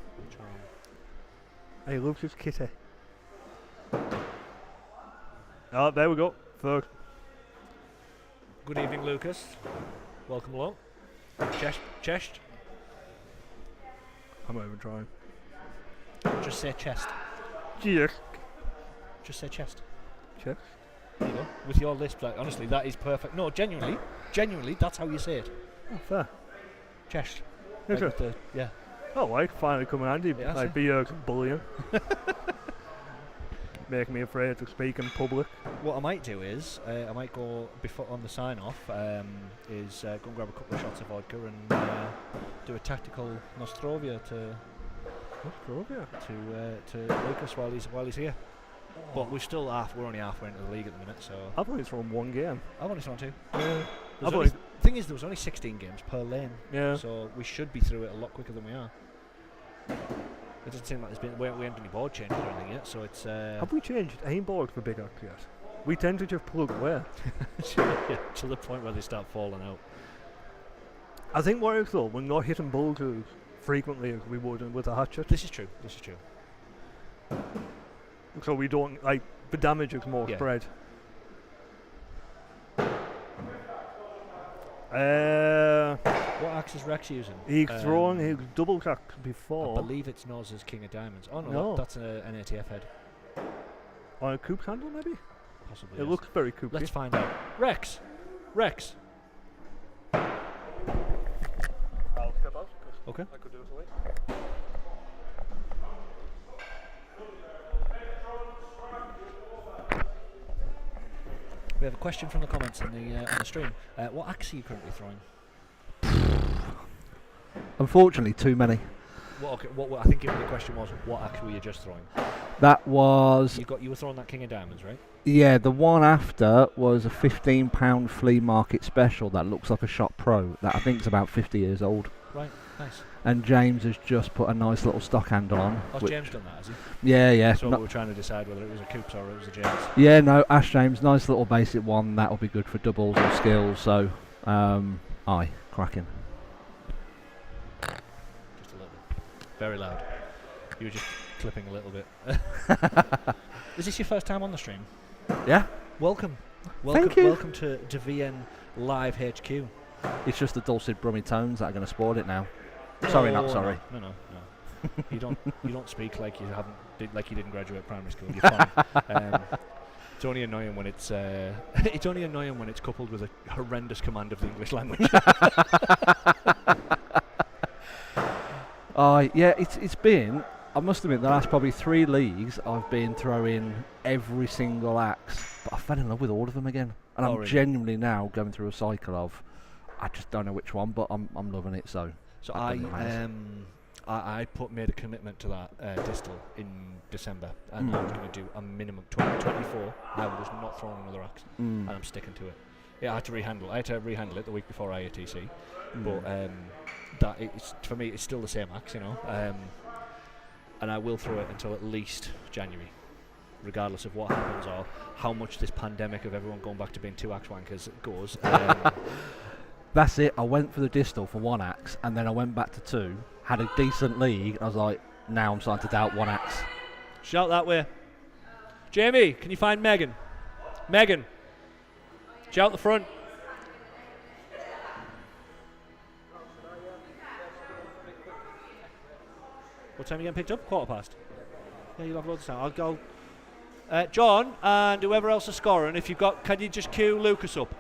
Hey, Lucas Kitty. Oh, there we go. Third. Good evening, Lucas. Welcome along. Chest. I'm not even trying. Just say chest. Cheers. Just say chest. Chest. There you go. With your lisp, like, honestly, that is perfect. No, genuinely, that's how you say it. Oh, fair. Chest. Is Like it? with the, yeah. Oh, like, finally come in handy. Yeah, Like, be bullying. Make me afraid to speak in public. What I might do is, I might go before on the sign-off, is go and grab a couple of shots of vodka and do a tactical Nostrovia to Lucas while he's here. But we're only halfway into the league at the minute, so I've only thrown one game. I've only thrown 2. Yeah. Thing is, there was only 16 games per lane, Yeah. so we should be through it a lot quicker than we are. It doesn't seem like we haven't any board changes or anything yet, so it's. Have we changed aimboard for Big Axe yet? We tend to just plug away. to the point where they start falling out. I think what is though, we're not hitting bulls as frequently as we would with a hatchet. This is true. So we don't, like, the damage is more spread. What axe is Rex using? He's thrown his double axe before. I believe it's Noz's King of Diamonds. Oh no, No. that's an ATF head. On a coupe handle, maybe? Possibly. It is. looks very coupey. Let's find out. Rex. I'll step out. Okay. I could do it away. We have a question from the comments on the stream. What axe are you currently throwing? Unfortunately, too many. What I think the question was, what axe were you just throwing? That was... You were throwing that King of Diamonds, right? Yeah, the one after was a £15 flea market special that looks like a Shop Pro that I think is about 50 years old. Right, nice. And James has just put a nice little stock handle on. Oh, James done that, has he? Yeah. So we were trying to decide whether it was a Coops or it was a James. Yeah, no, Ash James, nice little basic one. That'll be good for doubles or skills. So, cracking. Just a little bit. Very loud. You were just clipping a little bit. Is this your first time on the stream? Yeah. Welcome. Thank you. Welcome to VN Live HQ. It's just the dulcet brummy tones that are going to spoil it now. Sorry, not sorry. No. You don't speak like you didn't graduate primary school. You're fine. It's only annoying when it's coupled with a horrendous command of the English language. It's been. I must admit, the last probably 3 leagues, I've been throwing every single axe, but I fell in love with all of them again, and I'm really? genuinely now going through a cycle of, I just don't know which one, but I'm loving it. So I made a commitment to that distal in December, and I was going to do a minimum 2024. I was not throwing another axe, and I'm sticking to it. Yeah, I had to rehandle it the week before IATC, but for me, it's still the same axe, you know. And I will throw it until at least January, regardless of what happens or how much this pandemic of everyone going back to being 2 axe wankers goes. That's it. I went for the distal for 1 axe, and then I went back to 2. Had a decent league. I was like, now I'm starting to doubt 1 axe. Shout that way. Jamie, can you find Megan? Megan, shout the front. What time are you getting picked up? 15:15. Yeah, you'll have loads of time. I'll go. John and whoever else is scoring, if you've got, can you just queue Lucas up?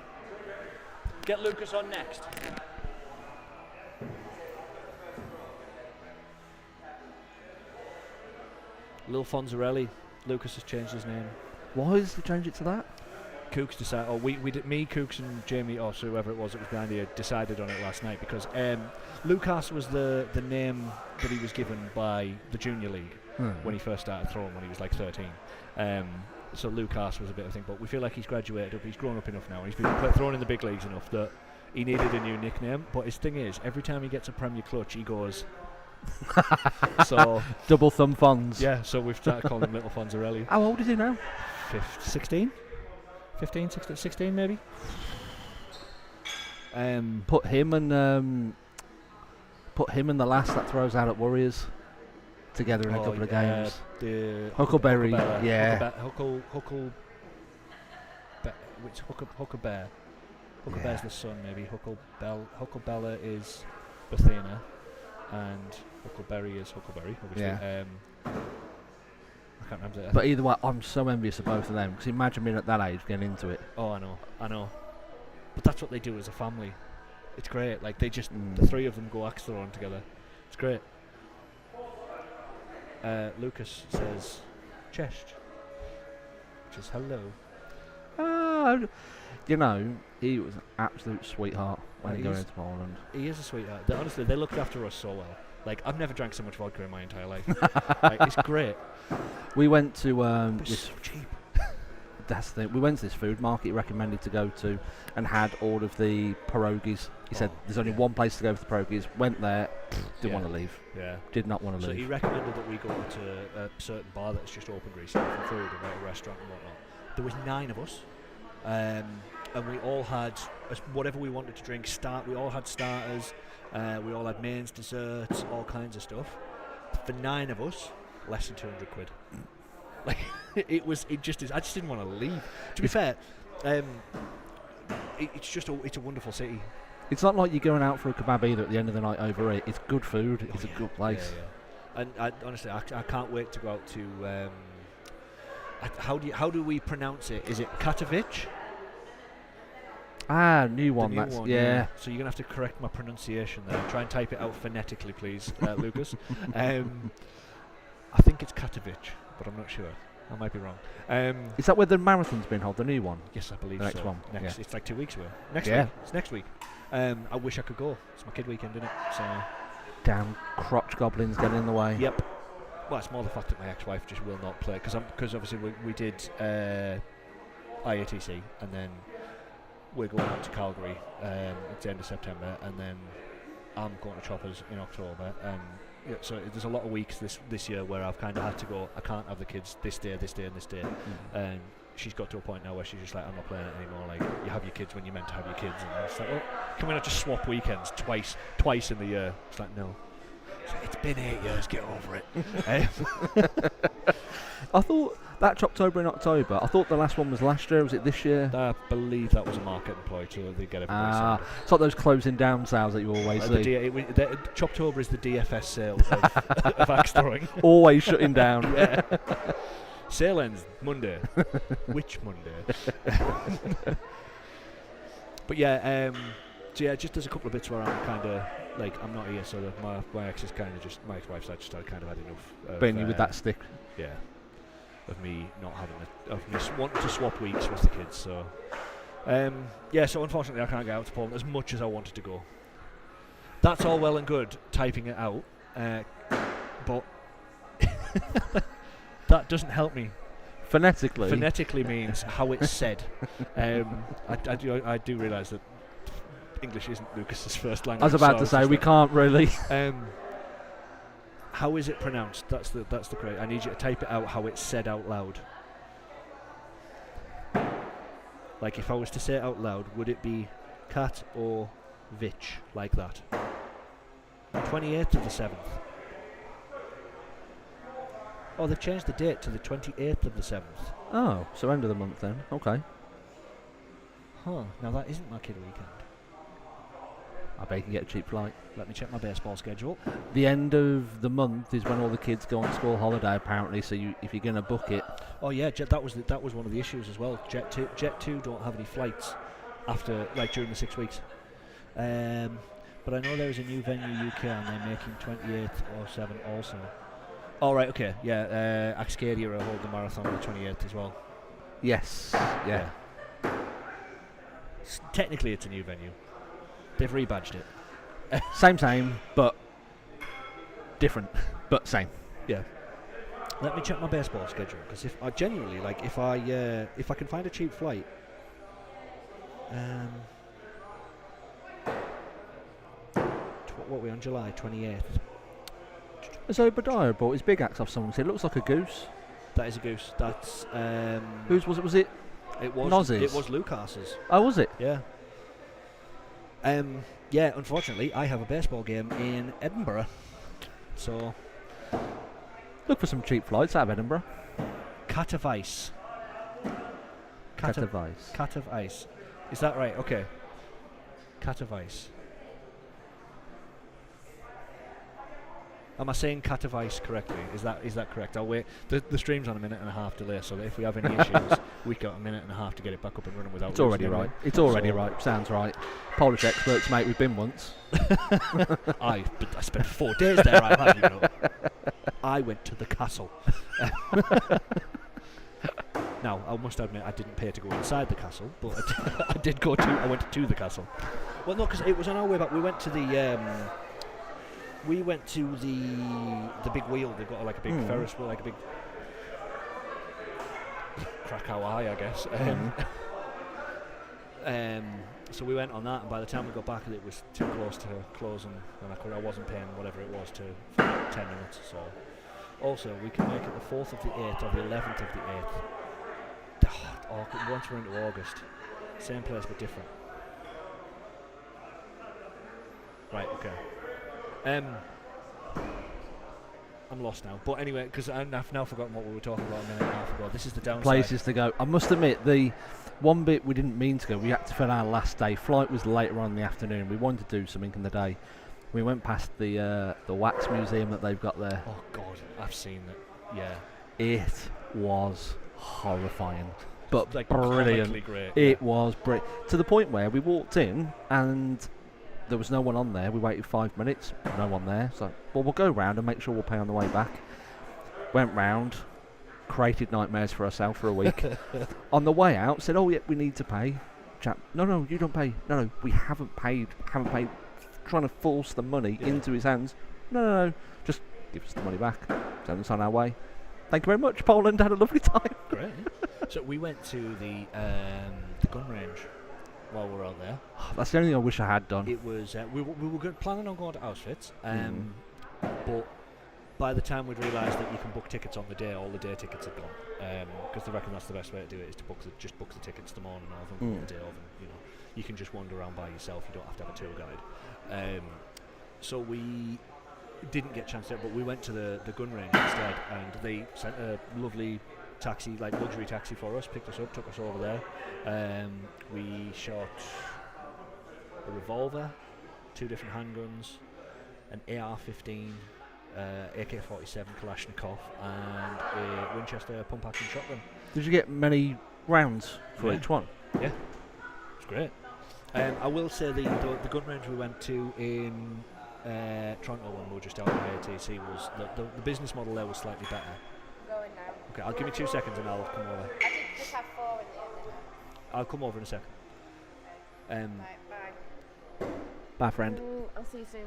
Get Lucas on next. Lil Fonzarelli. Lucas has changed his name. Why did they change it to that? Kooks decided, or we did, me, Kooks and Jamie, or so whoever it was that was behind here, decided on it last night because Lucas was the name that he was given by the junior league when he first started throwing when he was like 13. So Lucas was a bit of a thing, but we feel like he's graduated up, he's grown up enough now, and he's been throwing in the big leagues enough that he needed a new nickname. But his thing is, every time he gets a Premier Clutch, he goes. So double thumb Fonz. Yeah, so we've started calling him Little Fonzarelli. How old is he now? 16? 15, 16 maybe. Put him and put him and the lass that throws out at Warriors together in a couple of games. The Huckleberry, Huckleberry, yeah. Hucklebear? Hucklebear's the son, maybe. Hucklebella is Bethena, and Huckleberry is Huckleberry, obviously. Yeah. I can't remember. But either way, I'm so envious of both of them, because imagine being at that age getting into it. Oh, I know. But that's what they do as a family. It's great. Like, they just, the three of them go axe throwing together. It's great. Lucas says, chest, which is hello. You know, he was an absolute sweetheart when he got into Ireland. He is a sweetheart. Honestly, they looked after us so well. Like, I've never drank so much vodka in my entire life. Like, it's great. We went to It's this. so cheap. That's the thing. We went to this food market he recommended to go to, and had all of the pierogies. He said there's only one place to go for the pierogies. Went there, didn't want to leave. Yeah. Did not want to So leave. he recommended that we go to a certain bar that's just opened recently for food, and like a restaurant and whatnot. There was 9 of us, and we all had whatever we wanted to drink. We all had starters. We all had mains, desserts, all kinds of stuff. For 9 of us, less than 200 quid. Like, it just is. I just didn't want to leave. To be fair, it's a wonderful city. It's not like you're going out for a kebab either at the end of the night over it. It's good food. It's a good place. Yeah. And honestly, I can't wait to go out to. How do we pronounce it? Is it Katowice? New one. The new That's one, yeah. So you're gonna have to correct my pronunciation there. Try and type it out phonetically, please, Lucas. I think it's Katowice, but I'm not sure. I might be wrong. Is that where the marathon's been held? The new one? Yes, I believe The next so. one, Next, yeah. it's like 2 weeks away. Next Yeah. week. It's next week. I wish I could go. It's my kid weekend, isn't it? So. Damn crotch goblins getting in the way. Yep. Well, it's more the fact that my ex-wife just will not play because obviously we did IATC, and then we're going out to Calgary at the end of September, and then I'm going to Choppers in October, and yeah, so there's a lot of weeks this year where I've kind of had to go. I can't have the kids this day, and this day, and she's got to a point now where she's just like, I'm not playing it anymore. Like, you have your kids when you're meant to have your kids, and it's like, oh, can we not just swap weekends twice in the year? It's like, no. It's been 8 years, get over it. I thought that's October in October. I thought the last one was last year. Was it this year? I believe that was a market employee so they get everybody signed up. It's like those closing down sales that you always see. Choptober is the DFS sale of axe throwing. Always shutting down. Yeah. Sale ends Monday. Which Monday? But yeah, so yeah, just there's a couple of bits where I'm kind of like, I'm not here, so that my ex is kind of just, my ex-wife's just kind of had enough of Burn you with that stick. Yeah, of me not having of me wanting to swap weeks with the kids. So yeah, so unfortunately I can't get out to Poland as much as I wanted to go. That's all well and good typing it out, but that doesn't help me. Phonetically. Phonetically means how it's said. I do realise that English isn't Lucas's first language. I was about to say we can't really. How is it pronounced? That's the correct. I need you to type it out how it's said out loud. Like, if I was to say it out loud, would it be cat or vitch like that? 28th of the 7th. Oh, they've changed the date to the 28th of the 7th. Oh, so end of the month then. Okay. Huh. Now that isn't my kid weekend. I bet you can get a cheap flight. Let me check my baseball schedule. The end of the month is when all the kids go on school holiday, apparently. So if you're going to book it, oh yeah, that was one of the issues as well. Jet 2 don't have any flights after, like, during the 6 weeks. But I know there is a new venue UK, and they're making 28th or 7 also. All right, okay, yeah. Axcadia are holding the marathon on the 28th as well. yes, yeah. Technically, it's a new venue. They've rebadged it. Same, but different, but same. Yeah. Let me check my baseball schedule, because if I genuinely, like, if I can find a cheap flight, what are we on, July 28th? Has Obadiah bought his big axe off someone? It looks like a goose. That is a goose. That's whose was it? Was it? It was Noz's? It was Lucas's. Oh, was it? Yeah. Yeah, unfortunately, I have a baseball game in Edinburgh. So, Look for some cheap flights out of Edinburgh. Cat of Ice. Cat of Ice. Cat of Ice. Is that right? Okay. Cat of Ice. Am I saying Cat of Ice correctly? Is that correct? I'll wait. The stream's on a 1.5 delay, so that if we have any issues, we got a 1.5 to get it back up and running without. It's already right. It's already right. Sounds right. Polish experts, mate. We've been once. I spent 4 days there. I have, you know. I went to the castle. Now, I must admit, I didn't pay to go inside the castle, but I did go to. I went to the castle. Well, no, because it was on our way back. We went to the. We went to the big wheel. They've got like a big Ferris wheel, like a big Krakow Eye, I guess. So we went on that, and by the time we got back, it was too close to closing, and I wasn't paying whatever it was for 10 minutes. So, also we can make it the 4th of the 8th or the 11th of the 8th. Once we're into August, same place but different. Right. Okay. I'm lost now. But anyway, because I've now forgotten what we were talking about a 1.5 ago. This is the downside. Places to go. I must admit, the one bit we didn't mean to go, we had to fill our last day. Flight was later on in the afternoon. We wanted to do something in the day. We went past the wax museum that they've got there. Oh God, I've seen it. Yeah. It was horrifying, but like brilliant. Great, it was brilliant. To the point where we walked in and there was no one on there. We waited 5 minutes, no one there. So, well, we'll go round and make sure we'll pay on the way back. Went round, created nightmares for ourselves for a week. On the way out, said, "Oh yeah, we need to pay." Chap, no, you don't pay. No, we haven't paid. Trying to force the money into his hands. No, just give us the money back. Send us on our way. Thank you very much, Poland. Had a lovely time. Great. So we went to the gun range while we were out there. That's the only thing I wish I had done. It was we were planning on going to Auschwitz, but by the time we'd realised that you can book tickets on the day, all the day tickets had gone, because they reckon that's the best way to do it is to book the tickets the morning of and the day of, and you can just wander around by yourself. You don't have to have a tour guide. So we didn't get a chance to, but we went to the gun range instead, and they sent a lovely taxi, like luxury taxi for us, picked us up, took us over there. We shot a revolver, 2 different handguns, an AR-15, AK-47 Kalashnikov, and a Winchester pump-action shotgun. Did you get many rounds for each one? Yeah, it's great. I will say the gun range we went to in Toronto when we were just out of ATC was the business model there was slightly better. Going now. Okay, I'll give me 2 seconds and I'll come over. I did just have 4 in the end. I'll come over in a second. Right, bye. Bye, friend. I'll see you soon.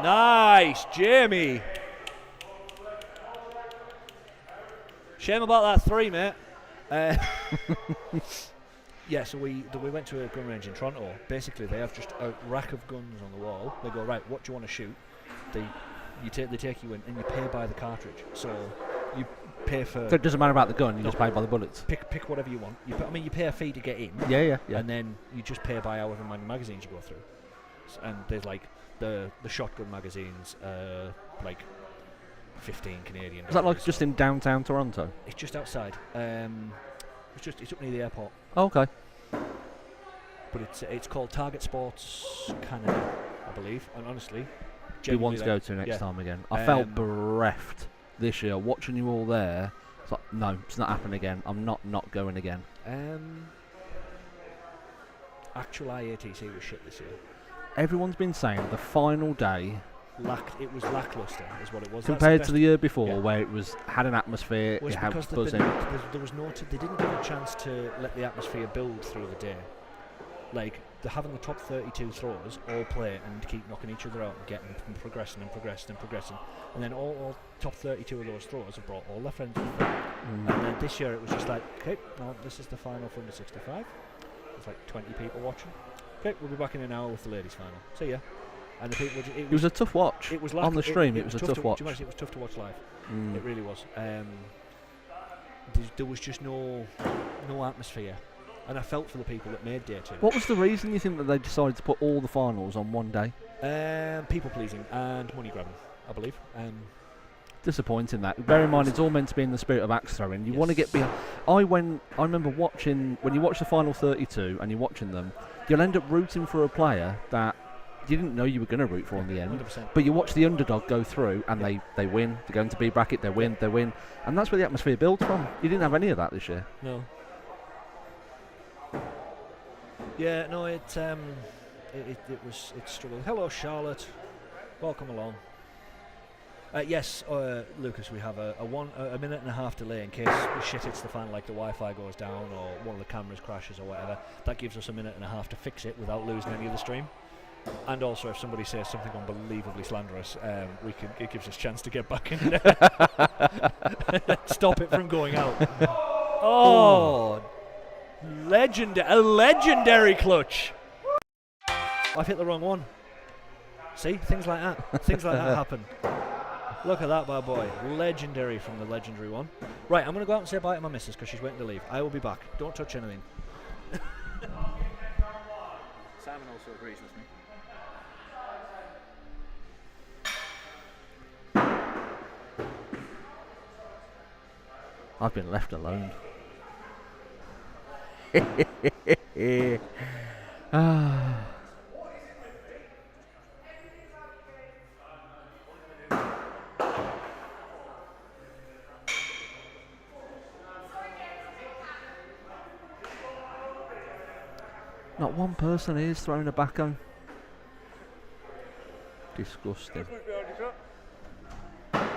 Nice, Jamie. Shame about that 3, mate. Yeah, so we went to a gun range in Toronto. Basically, they have just a rack of guns on the wall. They go, right, what do you want to shoot? They take you in and you pay by the cartridge. So you pay for. So it doesn't matter about the gun. You just pay by the bullets. Pick whatever you want. You pay a fee to get in. Yeah. And then you just pay by however many magazines you go through. And there's like the shotgun magazines, like 15 Canadian. Is that like just in downtown Toronto? It's just outside. It's up near the airport. Oh, okay. But it's called Target Sports Canada, I believe. And honestly, We want to go to next time again. I felt bereft this year watching you all there. It's like, no, it's not happening again. I'm not going again. Actual IATC was shit this year. Everyone's been saying the final day it was lackluster, is what it was. compared to the year before, where it had an atmosphere. Well, it had because buzzing. there was they didn't give a chance to let the atmosphere build through the day. Like they're having the top 32 throwers all play and keep knocking each other out and getting and progressing, and then all top 32 of those throwers have brought all their friends with them. And then this year it was just like, okay, now this is the final for under 65. There's like 20 people watching. Okay, we'll be back in an hour with the ladies' final. See ya. And the people, it was a tough watch. It was on the stream. It was a tough watch. It was tough to watch live. It really was. There was just no atmosphere. And I felt for the people that made day 2. What was the reason you think that they decided to put all the finals on one day? People pleasing and money grabbing, I believe. Disappointing that. Bear in mind, it's all meant to be in the spirit of axe throwing. You want to get behind. I remember watching, when you watch the final 32 and you're watching them, you'll end up rooting for a player that you didn't know you were going to root for in the end. 100%. But you watch the underdog go through and they win. They go into B bracket, they win. And that's where the atmosphere builds from. You didn't have any of that this year. No. Yeah, no, it struggled. Hello, Charlotte. Welcome along. Yes, Lucas, we have a minute and a half delay in case shit hits the fan, like the Wi-Fi goes down or one of the cameras crashes or whatever. That gives us a minute and a half to fix it without losing any of the stream. And also, if somebody says something unbelievably slanderous, it gives us a chance to get back in there. Stop it from going out. Oh, a legendary clutch. I've hit the wrong one. See, things like that. Things like that happen. Look at that bad boy. Legendary from the legendary one. Right, I'm going to go out and say bye to my missus because she's waiting to leave. I will be back. Don't touch anything. Simon also agrees with me. I've been left alone. Not one person is throwing a backhoe. Disgusting. I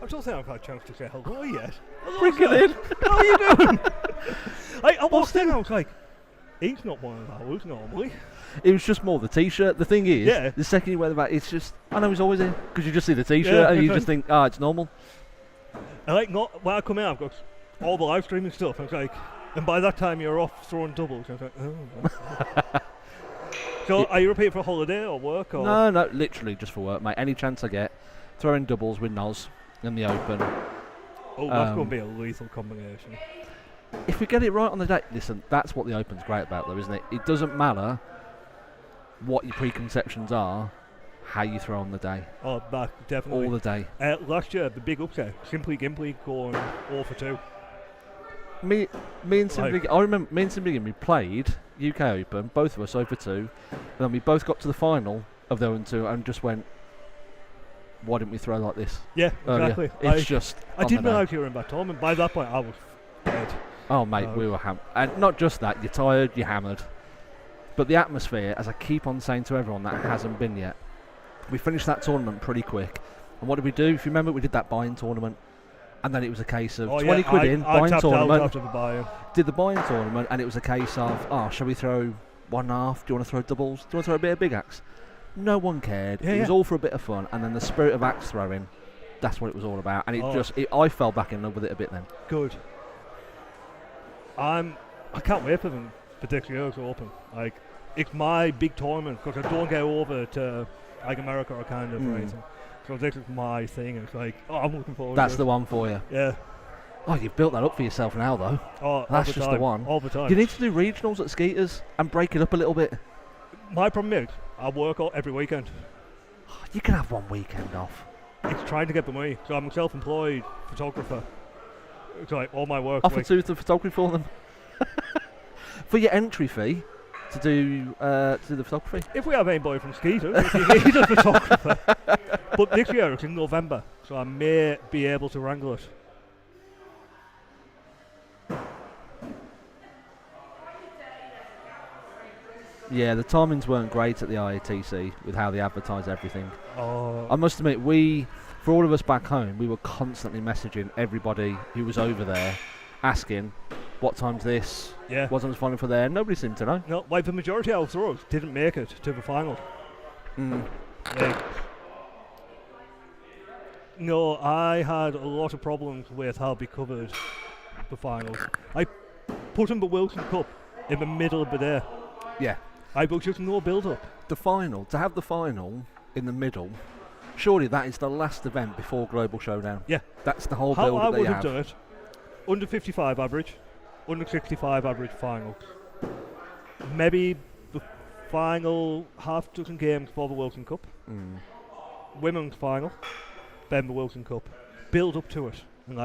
don't think I've had a chance to say hello yet. Freaking in. How are you doing? I was thinking, I was like, he's not one of those normally. It was just more the t-shirt. The thing is, the second you wear the back, it's just, I know he's always in, because you just see the t-shirt and you just think, it's normal. And like, when I come in, I've got all the live streaming stuff. And it's like, and by that time you're off throwing doubles. And it's like, oh. So, are you repeating for a holiday or work? Or? No, literally just for work, mate. Any chance I get, throwing doubles with Noz in the Open. Oh, that's going to be a lethal combination. If we get it right on the day, listen, that's what the Open's great about, though, isn't it? It doesn't matter what your preconceptions are, how you throw on the day. Oh, that definitely. All the day. Last year, the big upset, Simply Gimply going 0 for 2. Me and Simply, I remember me and Simply Gimply played UK Open, both of us 0 for 2, and then we both got to the final of the 0 2 and just went, why didn't we throw like this? Yeah, exactly. It's just. I didn't realise you were in that tournament. By that point, I was dead. Oh, mate, we were hammered. And not just that, you're tired, you're hammered. But the atmosphere, as I keep on saying to everyone that hasn't been yet, we finished that tournament pretty quick. And what did we do? If you remember, we did that buy-in tournament. And then it was a case of 20 quid in, buy-in tournament. After the buy-in. Did the buy-in tournament, and it was a case of, shall we throw 1.5? Do you want to throw doubles? Do you want to throw a bit of big axe? No one cared. It was all for a bit of fun. And then the spirit of axe throwing, that's what it was all about. And I fell back in love with it a bit then. Good. I can't wait for them for this year's Open. Like, it's my big tournament because I don't get over to like America or kind of anything. So this is my thing. It's like, I'm looking forward. That's to the one for you. Yeah. Oh, you've built that up for yourself now, though. Oh, that's just the one. All the time. You need to do regionals at Skeeters and break it up a little bit. My problem is I work every weekend. You can have one weekend off. It's trying to get the money. So I'm a self-employed photographer. It's like all my work. Offer to the photography for them. For your entry fee to do the photography. If we have anybody from Skeeters, if you need a photographer. But this year it's in November, so I may be able to wrangle it. Yeah, the timings weren't great at the IATC with how they advertise everything. Oh. I must admit, for all of us back home, we were constantly messaging everybody who was over there, asking, what time's this? Yeah. What time's final for there? Nobody seemed to know. No, like the majority of our throws didn't make it to the final. No, I had a lot of problems with how we covered the finals. I put in the Wilson Cup in the middle of the day. Yeah. I was just no build-up. The final, to have the final in the middle, surely that is the last event before Global Showdown. Yeah. That's the whole how build I that would you have done it under 55 average, under 65 average finals. Maybe the final half dozen games for the Wilson Cup. Women's final, then the Wilson Cup. Build up to it and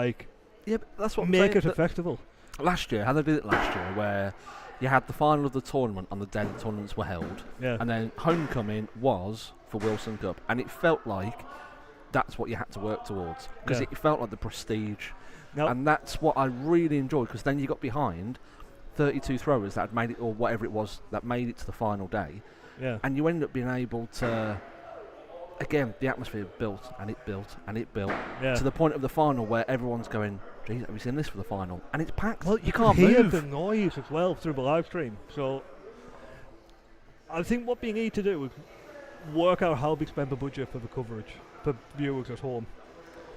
Yeah, but that's what I'm make saying, it a festival. last year, how they did it last year, where you had the final of the tournament on the day the tournaments were held, and then homecoming was for Wilson Cup, and it felt like that's what you had to work towards, because it felt like the prestige, and that's what I really enjoyed, because then you got behind 32 throwers that had made it, or whatever it was, that made it to the final day, and you ended up being able to, again, the atmosphere built and it built and it built to the point of the final where everyone's going, geez, have we seen this for the final? And it's packed. Well, you can't hear move. the noise as well through the live stream. So I think what we need to do is work out how we spend the budget for the coverage for viewers at home.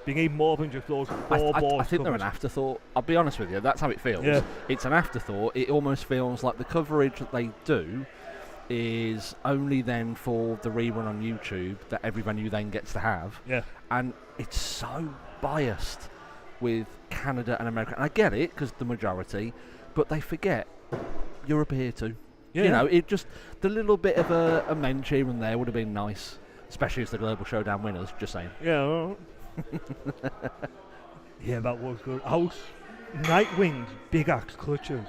We need more than just those four balls. I think they're an afterthought. I'll be honest with you, that's how it feels. Yeah. It's an afterthought. It almost feels like the coverage that they do is only then for the rerun on YouTube that every venue then gets to have. Yeah. And it's so biased with Canada and America. And I get it, because the majority, but they forget Europe here too. Yeah. You know, it just, the little bit of a mensch here and there would have been nice, especially as the Global Showdown winners, just saying. Yeah. Well, yeah, that was good. Nightwing's big axe clutches.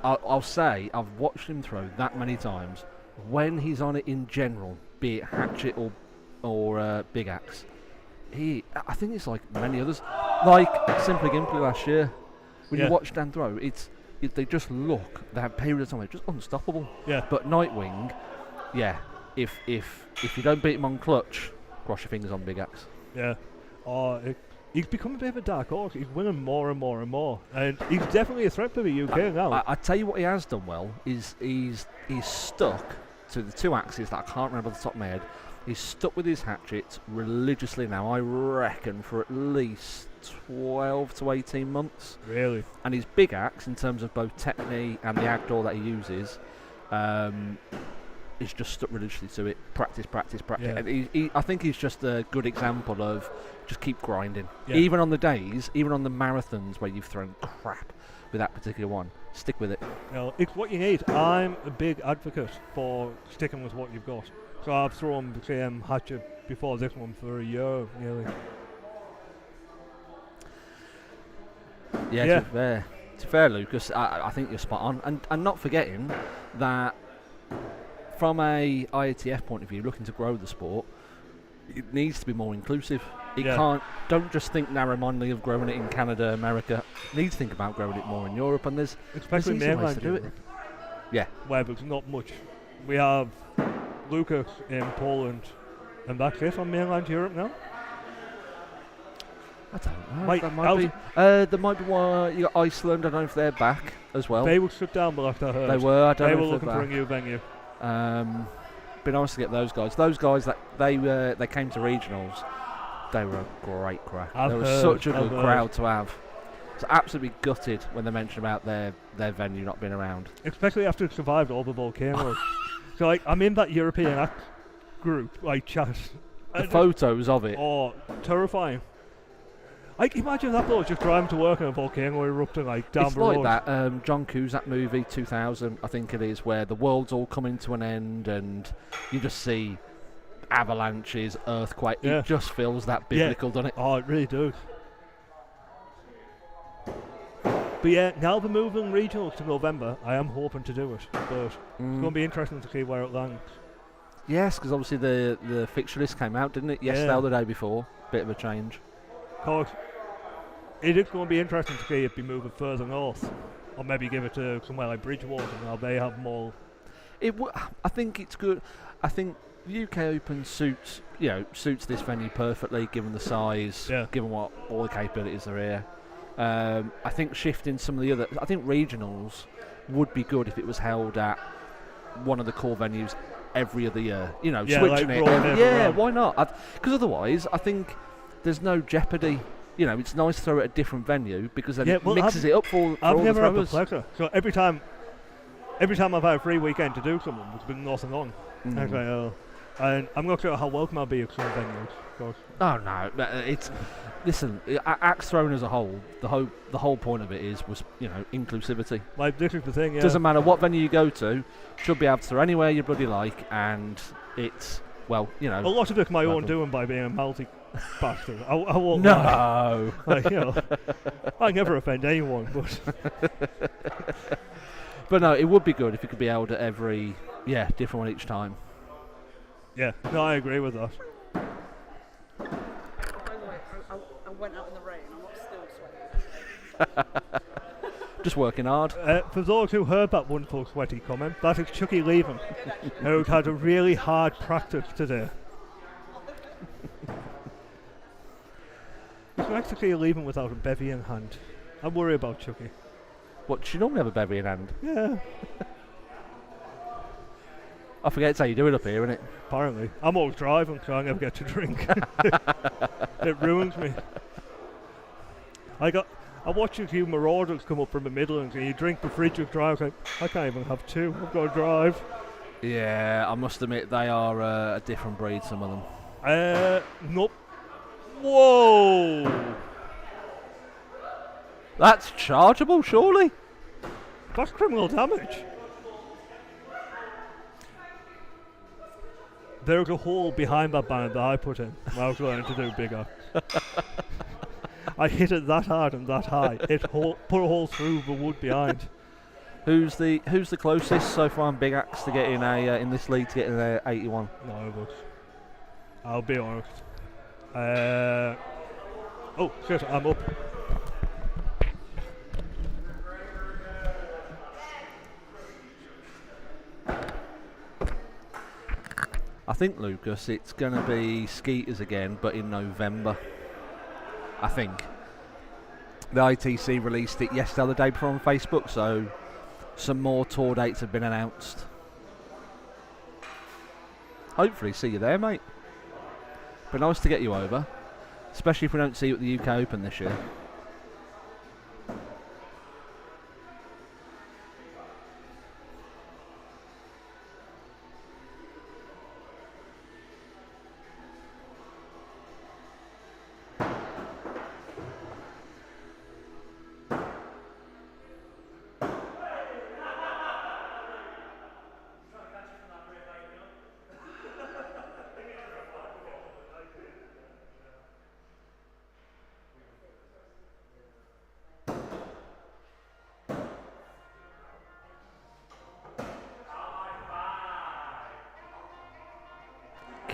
I'll say, I've watched him throw that many times. When he's on it in general, be it hatchet or big axe, I think it's like many others, like Simply Gimply last year. When you watch Dan throw, they just look. They have periods of time they're just unstoppable. Yeah. But Nightwing, if you don't beat him on clutch, cross your fingers on big axe. Yeah. He's become a bit of a dark horse. He's winning more and more and more, and he's definitely a threat for the UK now. I tell you what he has done well is he's stuck to the two axes that I can't remember off the top of my head. He's stuck with his hatchets religiously now, I reckon, for at least 12 to 18 months. Really? And his big axe, in terms of both technique and the agdor that he uses, is just stuck religiously to it. Practice. Yeah. And I think he's just a good example of just keep grinding. Yeah. Even on the days, even on the marathons where you've thrown crap with that particular one, stick with it. No, it's what you need. I'm a big advocate for sticking with what you've got. So I've thrown the same hatchet before this one for a year, nearly. Yeah. To be fair, Lucas, I think you're spot on. And not forgetting that from a IATF point of view, looking to grow the sport, it needs to be more inclusive. It can't. Don't just think narrow-mindedly of growing it in Canada, America. You need to think about growing it more in Europe, and there's especially easy ways mainland to do it. Yeah, where there's not much. We have Lucas in Poland, and that's it on mainland Europe now. I don't know. There might be one. You got Iceland. I don't know if they're back as well. They were shut down, but last I heard they were. I don't they know were if looking they're for a back. new venue. Be nice to get those guys. Those guys that they came to regionals. They were a great crack. They were such a good crowd to have. It's absolutely gutted when they mentioned about their venue not being around. Especially after it survived all the volcanoes. So I'm in that European act group, chat. The photos of it. Oh, terrifying. Imagine that bloke just driving to work and a volcano erupting down the road. It's like that John Cusack movie 2000, I think it is, where the world's all coming to an end and you just see avalanches, earthquake. It just feels that biblical, doesn't it? Oh, it really does. But now they're moving regionals to November. I am hoping to do it, but it's going to be interesting to see where it lands. Yes, because obviously the fixture list came out, didn't it? Yesterday or the day before. Bit of a change. Of course, it is going to be interesting to see it be moving further north, or maybe give it to somewhere like Bridgewater. Now they have more. I think it's good. I think the UK Open suits this venue perfectly, given the size, given what all the capabilities are here. I think shifting some of the other, I think regionals would be good if it was held at one of the core venues every other year. Switching it. Why not? Because otherwise, I think there's no jeopardy. It's nice to throw it at a different venue because then it mixes it up for I've all never the had the throwers. pleasure. So every time I've had a free weekend to do something, there's been nothing on. I was like, And I'm not sure how welcome I'll be at some venues. Cause Oh no, but, it's listen. Axe throwing as a whole, the whole point of it was inclusivity. like, this is the thing, yeah. Doesn't matter what venue you go to, should be able to throw anywhere you bloody like, and it's A lot of it's my own Welcome. doing by being a multi bastard. I won't lie. no. Like, I never offend anyone, but But no, it would be good if you could be held at every different one each time. yeah, no, I agree with that. By the way, I went out in the rain. I'm not still sweating. Just working hard. For those who heard that wonderful sweaty comment, that is Chucky Leaving, who had a really hard practice today. It's nice to see you leaving without a bevy in hand. I worry about Chucky. What, does she normally have a bevy in hand? Yeah, I forget it's how you do it up here, innit? apparently. I'm always driving, so I never get to drink. It ruins me. I watch a few marauders come up from the Midlands and you drink the fridge of drive. Like, I can't even have two. I've got to drive. Yeah, I must admit they are a different breed, some of them. Nope. Whoa! That's chargeable, surely? That's criminal damage. There's a hole behind that banner that I put in when I was learning to do bigger. I hit it that hard and that high. It put a hole through the wood behind. Who's the closest so far in Big Axe to getting in this league to getting a 81? No, but I'll be honest. Oh shit! I'm up. I think, Lucas, it's going to be Skeeters again, but in November. I think. The ITC released it yesterday, the day before on Facebook, so some more tour dates have been announced. Hopefully see you there, mate. But nice to get you over, especially if we don't see you at the UK Open this year.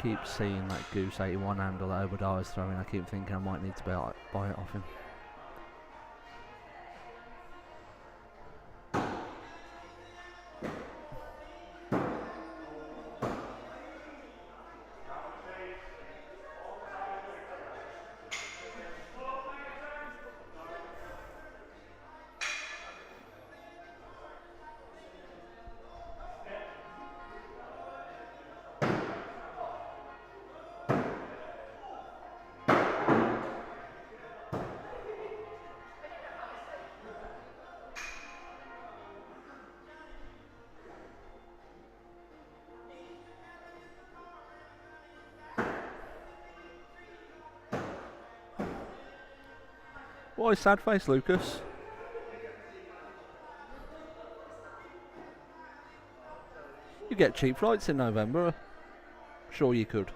Keep seeing that Goose 81 handle that Obadiah's throwing. I keep thinking I might need to buy it off him. Why sad face, Lucas? You get cheap flights in November. Sure you could.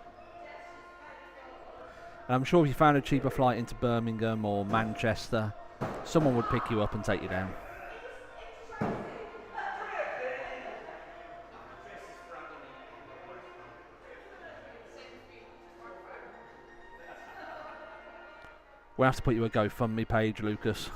And I'm sure if you found a cheaper flight into Birmingham or Manchester, someone would pick you up and take you down. We'll have to put you a GoFundMe page, Lucas.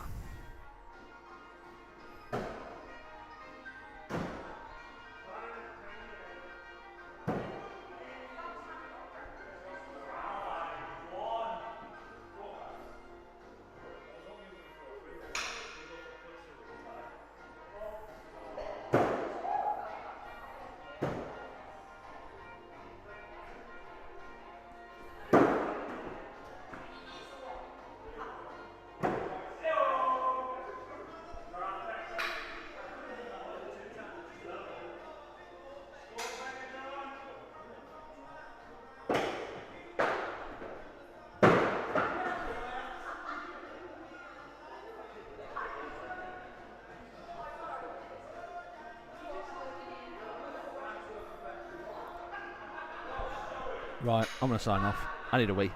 Right, I'm going to sign off. I need a wee.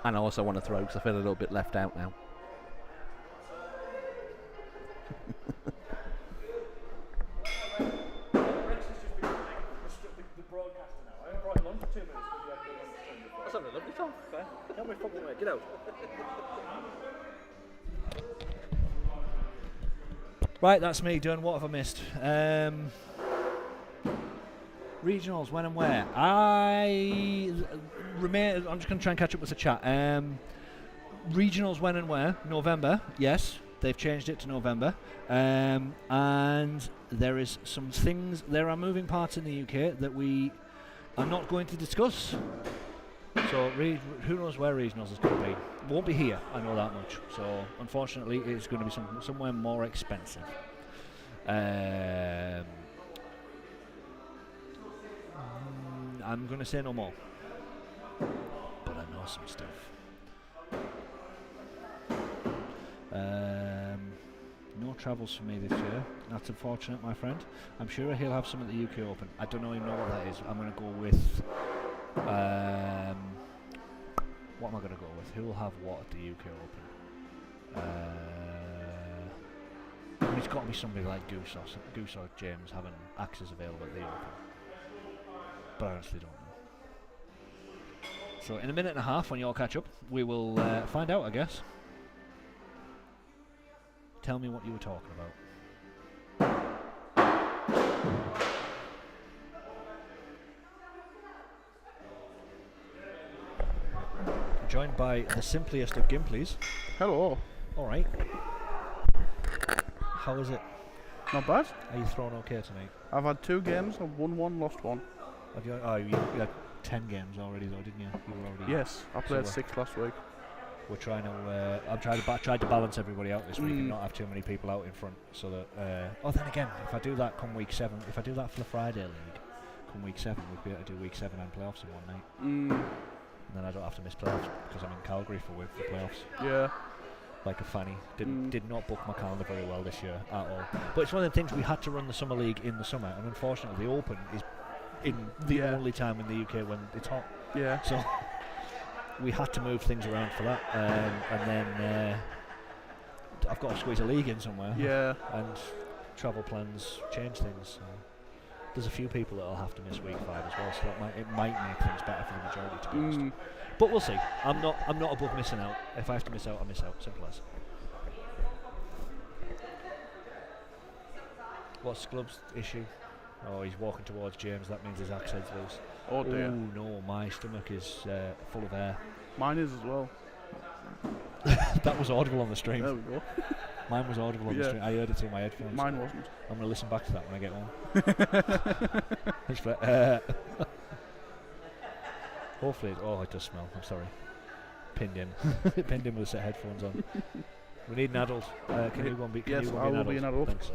And I also want to throw because I feel a little bit left out now. That's having a lovely time. Can't we fucking wait? Get out. Right, that's me done. What have I missed? Regionals, when and where? I'm just going to try and catch up with the chat. Regionals, when and where? November, yes. They've changed it to November. And there is some things, there are moving parts in the UK that we are not going to discuss. So who knows where regionals is going to be? Won't be here, I know that much. So unfortunately, it's going to be somewhere more expensive. I'm going to say no more, but I know some stuff. No travels for me this year. That's unfortunate, my friend. I'm sure he'll have some at the UK Open. I don't even know what that is. I'm going to go with. What am I going to go with? Who will have what at the UK Open? It's got to be somebody like Goose or James having axes available at the Open. But I honestly don't know. So in a minute and a half, when you all catch up, we will find out, I guess. Tell me what you were talking about. Joined by the simplest of Gimplies. Hello. Alright. How is it? Not bad. Are you throwing okay tonight? I've had 2 games. I've won 1, lost 1. Have you, you had 10 games already though, didn't you? You were already. Yes, I played 6 last week. We're trying to. I'm tried to balance everybody out this week and not have too many people out in front, so that. Then again, if I do that come week 7, if I do that for the Friday league, come week 7, we'd be able to do week 7 and playoffs in one night. And then I don't have to miss playoffs because I'm in Calgary for the playoffs. Yeah. Like a fanny. Did not book my calendar very well this year at all. But it's one of the things we had to run the summer league in the summer, and unfortunately the Open is in the only time in the UK when it's hot. Yeah. So we had to move things around for that, and then I've got to squeeze a league in somewhere. Yeah. And travel plans change things. So there's a few people that'll have to miss week 5 as well, so it might make things better for the majority, to be honest. But we'll see. I'm not above missing out. If I have to miss out, I miss out. Simple as. What's Club's issue? Oh, he's walking towards James. That means his axe head's loose. Oh dear. Oh no, my stomach is full of air. Mine is as well. That was audible on the stream. There we go. Mine was audible on the stream. I heard it through my headphones. Mine wasn't. I'm going to listen back to that when I get home. Hopefully, it does smell. I'm sorry. Pinned him. Pinned him with a set of headphones on. We need an adult. Can you go and be? Can Yes, you go I and will be be an adult. Thanks.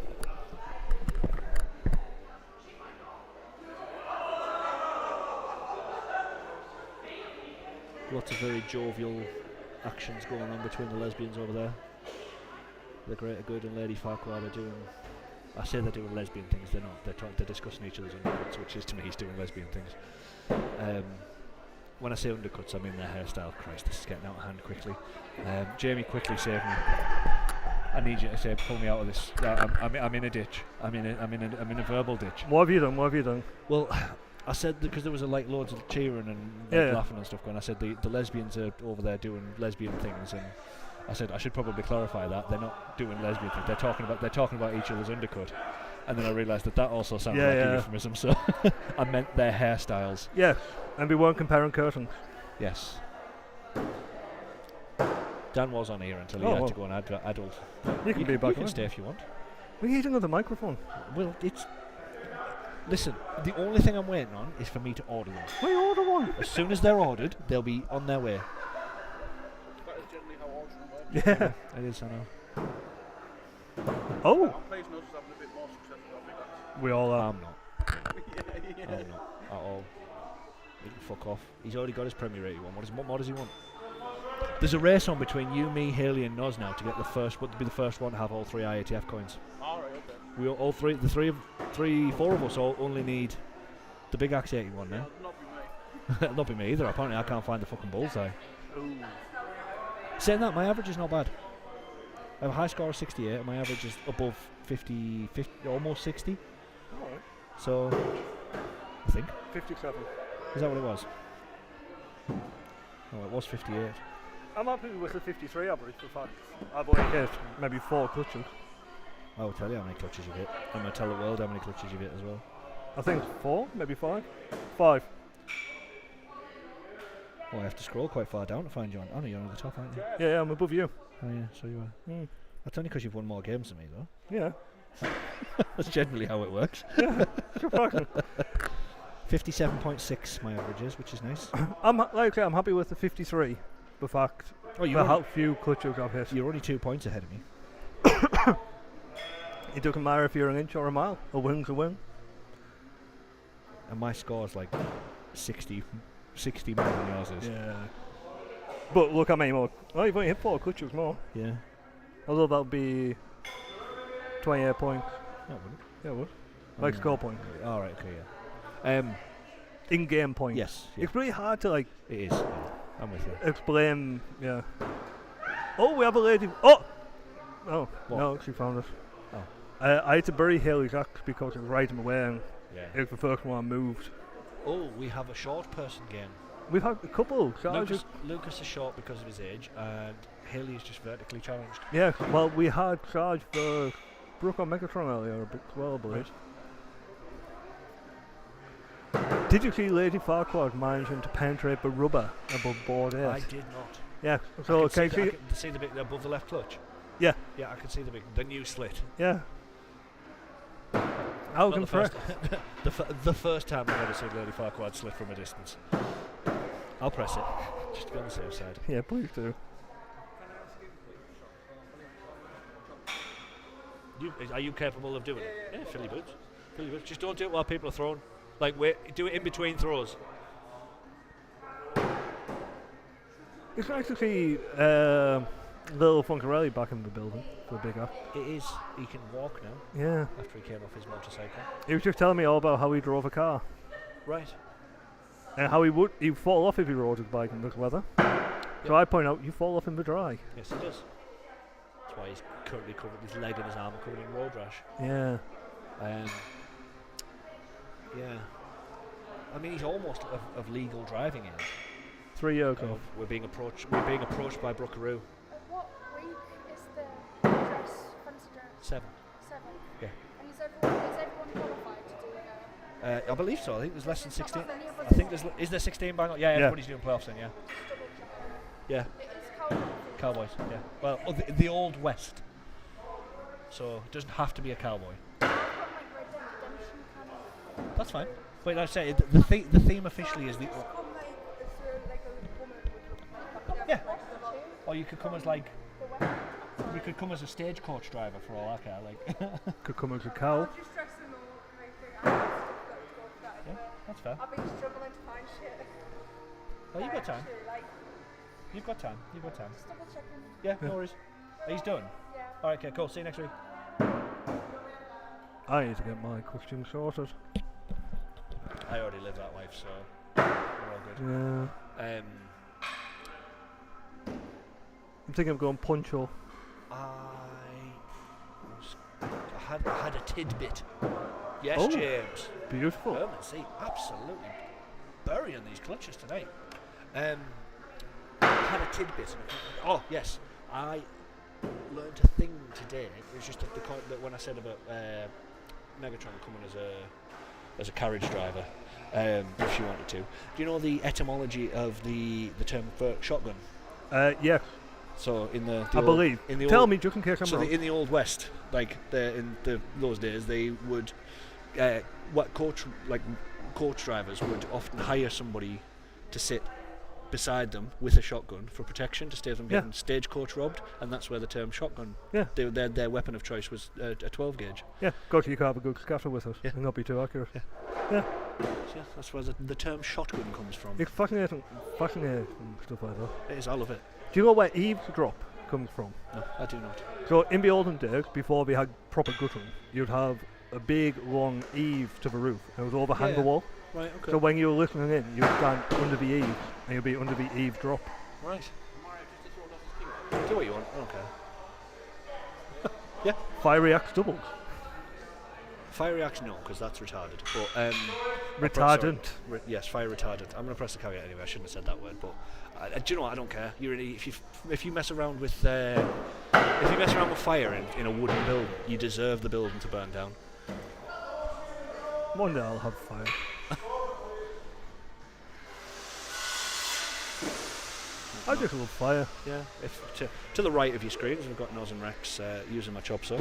Lots of very jovial actions going on between the lesbians over there. The Greater Good and Lady Farquhar are doing. I say they're doing lesbian things. They're not. They're discussing each other's undercuts, which is to me is doing lesbian things. When I say undercuts, I mean their hairstyle. Christ, this is getting out of hand quickly. Jamie, quickly save me. I need you to say, pull me out of this. I'm in a ditch. I'm in a verbal ditch. What have you done? Well, I said because there was loads of cheering and laughing and stuff going. I said the lesbians are over there doing lesbian things, and I said I should probably clarify that they're not doing lesbian things. They're talking about each other's undercut. And then I realised that also sounded like a euphemism, so I meant their hairstyles. Yeah, and we weren't comparing curtains. Yes. Dan was on here until he had to go on adult. You can be back. You can stay if you want. We need another microphone. Well, listen, the only thing I'm waiting on is for me to order them. We order one. As soon as they're ordered, they'll be on their way. That is generally how ordering works. Yeah. It is, I know. Oh. I'm pleased Nose is having a bit more success with our big axe. We all are. I'm not. I'm not at all. He can fuck off. He's already got his Premier 81. What more does he want? There's a race on between you, me, Haley, and Noz now to get the first one to have all 3 IATF coins. Alright, okay. We all four of us all only need the big axe 81 now. Not be me. It'll not be me either. Apparently, I can't find the fucking bullseye. Saying that, my average is not bad. I have a high score of 68, and my average is above 50, almost 60. Alright. So, I think. 57. Is that what it was? Oh, it was 58. I'm happy with the 53 average, for fact. I've only hit maybe 4 clutches. I will tell you how many clutches you've hit. I'm going to tell the world how many clutches you've hit as well. I think 4, maybe 5. 5. Oh, I have to scroll quite far down to find you on. Oh, no, you're on the top, aren't you? Yeah, I'm above you. Oh, yeah, so you are. That's only because you've won more games than me, though. Yeah. That's generally how it works. Yeah, sure fucking. 57.6 my average is, which is nice. I'm I'm happy with the 53. The fact. Oh, you how few clutches I've hit. You're only 2 points ahead of me. It doesn't matter if you're an inch or a mile. A win's a win. And my score's like 60 more than yours is. Yeah. But look how many more. Oh, you've only hit 4 clutches more. Yeah. Although that'll be 28 points. No, it wouldn't. Yeah, it would. Like score point. Alright, okay, yeah. In-game points. Yes. Yeah. It's really hard to like. It is. Yeah. I'm with you. Explain. Yeah. Oh, we have a lady. Oh. Oh. What? No, she found it. Oh. I had to bury Haley's axe because it was right in the way, and Yeah. it was the first one I moved. Oh, we have a short person game. We've had a couple. Lucas is short because of his age, and Haley is just vertically challenged. Yeah, well, we had charge for Brook on Megatron earlier, but well, I believe. Did you see Lady Farquaad managing to penetrate the rubber above board 8? I did not. Yeah, so I can can you see the bit above the left clutch. Yeah. Yeah, I can see the new slit. Yeah. How Not can the first, the first time I've ever seen Lady Farquaad slit from a distance. I'll press it, just to be on the safe side. Yeah, please do. Are you capable of doing it? Yeah, Philly boots. Philly boots. Just don't do it while people are throwing. Like, wait, do it in between throws. It's nice to see Little Funkarelli back in the building for the big app. It is. He can walk now. Yeah. After he came off his motorcycle. He was just telling me all about how he drove a car. Right. And how he'd fall off if he rode his bike in this weather. So I point out, you fall off in the dry. Yes, he does. That's why he's currently covered, his leg and his arm are covered in road rash. Yeah. Yeah. I mean, he's almost of legal driving age. 3 years ago. We're being approached by Brookaroo. What week is the dress, fancy dress? 7. 7? Yeah. And is everyone qualified to do that? I believe so. I think there's less than It's not 16. like any of us I think is there 16 bang on? Yeah, everybody's doing playoffs then, yeah. Yeah. It is Cowboys, yeah. Well, the Old West. So it doesn't have to be a cowboy. That's fine. Wait, I say the theme officially is the. Yeah. Or you could come as like. You could come as a stagecoach driver for all I care. Like. Could come as a cow. Yeah, that's fair. I've been struggling to find shit. Oh, you've got time. You've got time. You've got time. Yeah, no worries. Are you done? Yeah. Alright, okay, cool. See you next week. I need to get my costume sorted. I already live that life, so we're all good. Yeah. I'm thinking of going Poncho. I had a tidbit. Yes, Oh, James. Beautiful. See, absolutely burying these clutches tonight. I had a tidbit. Oh, yes. I learned a thing today. It was just that when I said about Megatron coming as a carriage driver, if she wanted to. Do you know the etymology of the term for shotgun? Yeah. So in the I believe. Tell me, just in case I'm wrong. In the Old West, like in those days, they would coach drivers would often hire somebody to sit beside them with a shotgun for protection to stay from getting stagecoach robbed, and that's where the term shotgun. Yeah. Their weapon of choice was a 12 gauge. Yeah. Got you can have a good scatter with it and not be too accurate. Yeah. Yeah. So that's where the term shotgun comes from. It's fascinating stuff like that. It is, I love it. Do you know where eaves drop comes from? No, I do not. So in the olden days, before we had proper guttering, you'd have a big long eave to the roof. It was over hanger wall. Right, okay. So when you're listening in, you stand under the eaves, and you'll be under the eave drop. Right. Do what you want, I don't care. Yeah. Fiery axe doubles. Fire axe, no, because that's retarded. But Retardant. yes, fire retardant. I'm gonna press the caveat anyway. I shouldn't have said that word, but do you know what? I don't care. If you mess around with fire in a wooden building, you deserve the building to burn down. One day I'll have fire. I just love fire. Yeah. If to the right of your screens, we've got Noz and Rex using my chop saw.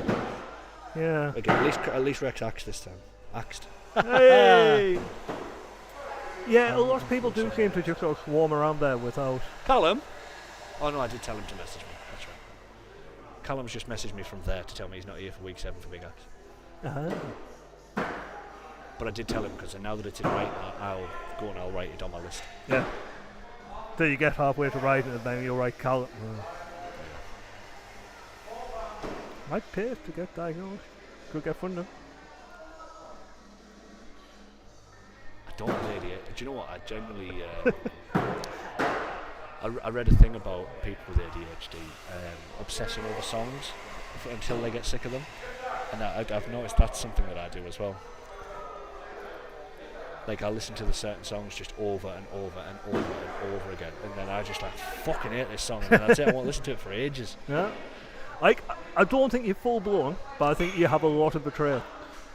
Yeah. Again, at least Rex axed this time. Axed. Hey! Yeah, a lot of people do seem to just sort of swarm around there without... Callum? Oh no, I did tell him to message me. That's right. Callum's just messaged me from there to tell me he's not here for week 7 for Big Axe. Uh-huh. But I did tell him because now that it's in writing, I'll go and I'll write it on my list. Yeah. So you get halfway to writing and then you'll write Callum. Might pay to get diagnosed. Could get funding. I don't have ADHD. Do you know what? I generally... I read a thing about people with ADHD obsessing over songs until they get sick of them. And I've noticed that's something that I do as well. Like, I listen to the certain songs just over and over and over and over again. And then I just fucking hate this song. And then that's it. I won't listen to it for ages. Yeah. Like, I don't think you're full blown, but I think you have a lot of betrayal.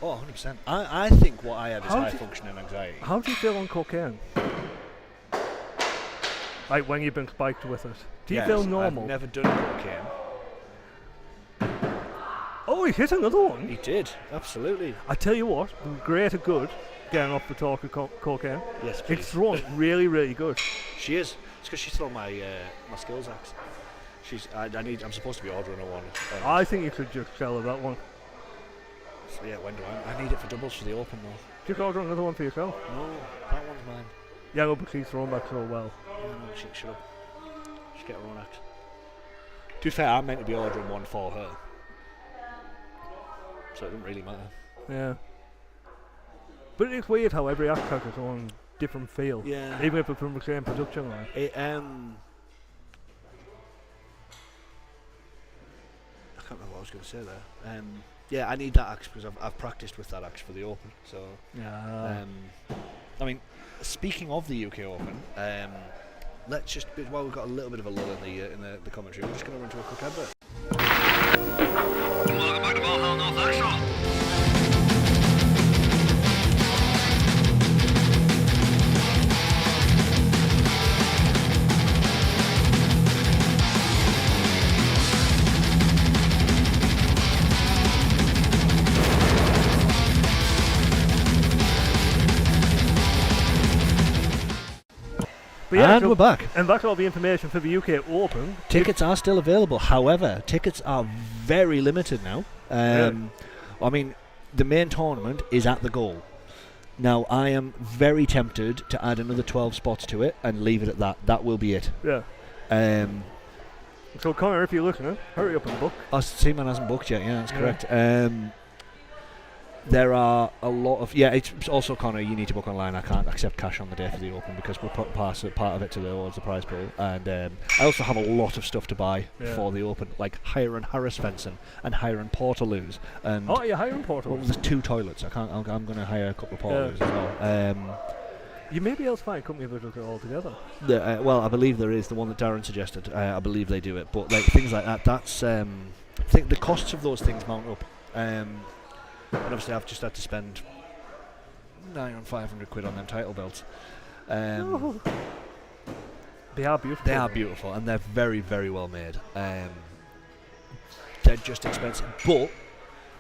Oh, 100%. I think what I have is high functioning anxiety. How do you feel on cocaine? Like when you've been spiked with it. Do you feel normal? I've never done cocaine. Oh, he hit another one. He did, absolutely. I tell you what, greater good getting off the talk of cocaine. Yes, please. It's thrown really, really good. She is. It's because she's thrown my skills axe. I'm supposed to be ordering her one. I think you could just sell her that one. So yeah, when do I need it for doubles for the open though? Just order another one for yourself. No, that one's mine. Yeah, no, but she's thrown back so well. Yeah, no, shut up. Just get her own axe. To be fair, I'm meant to be ordering one for her. So it doesn't really matter. Yeah. But it's weird how every axe has its own different feel. Yeah. Even if it's from the same production line. I can't remember what I was going to say there. Yeah, I need that axe because I've practiced with that axe for the Open. So, yeah. I mean, speaking of the UK Open, let's just while we've got a little bit of a lull in the commentary, we're just going to run to a quick advert. Welcome back to Valhalla North Axe Throwing. And we're back. And that's all the information for the UK Open. Tickets are still available. However, tickets are very limited now. I mean, the main tournament is at the goal. Now, I am very tempted to add another 12 spots to it and leave it at that. That will be it. Yeah. So, Connor, if you're listening, hurry up and book. Oh, Seaman hasn't booked yet. Yeah, that's correct. There are a lot of... Yeah, it's also, Connor, you need to book online. I can't accept cash on the day for the Open because we'll put part of it towards the prize pool. And I also have a lot of stuff to buy for the Open, like hiring Harris fencing and hiring Portaloos. And oh, you're hiring Portaloos? Well, there's 2 toilets. I'm going to hire a couple of Portaloos as well. You may be able to find a company that does it all together. Well, I believe there is. The one that Darren suggested. I believe they do it. But like things like that, that's... I think the costs of those things mount up. And obviously I've just had to spend 500 quid on them title belts. They are beautiful. They are beautiful and they're very, very well made. They're just expensive. But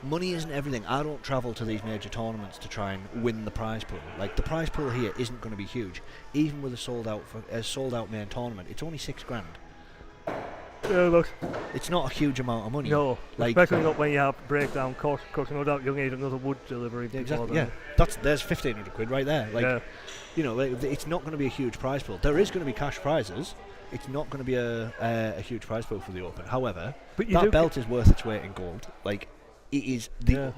money isn't everything. I don't travel to these major tournaments to try and win the prize pool. Like, the prize pool here isn't going to be huge. Even with a sold out main tournament, it's only $6,000. Yeah, look. It's not a huge amount of money. No, like, especially not when you have breakdown costs, because no doubt you'll need another wood delivery. Exactly. Yeah, there's 1,500 quid right there. Like, you know, it's not going to be a huge prize pool. There is going to be cash prizes. It's not going to be a huge prize pool for the Open. However, that belt is worth its weight in gold. Like, it is the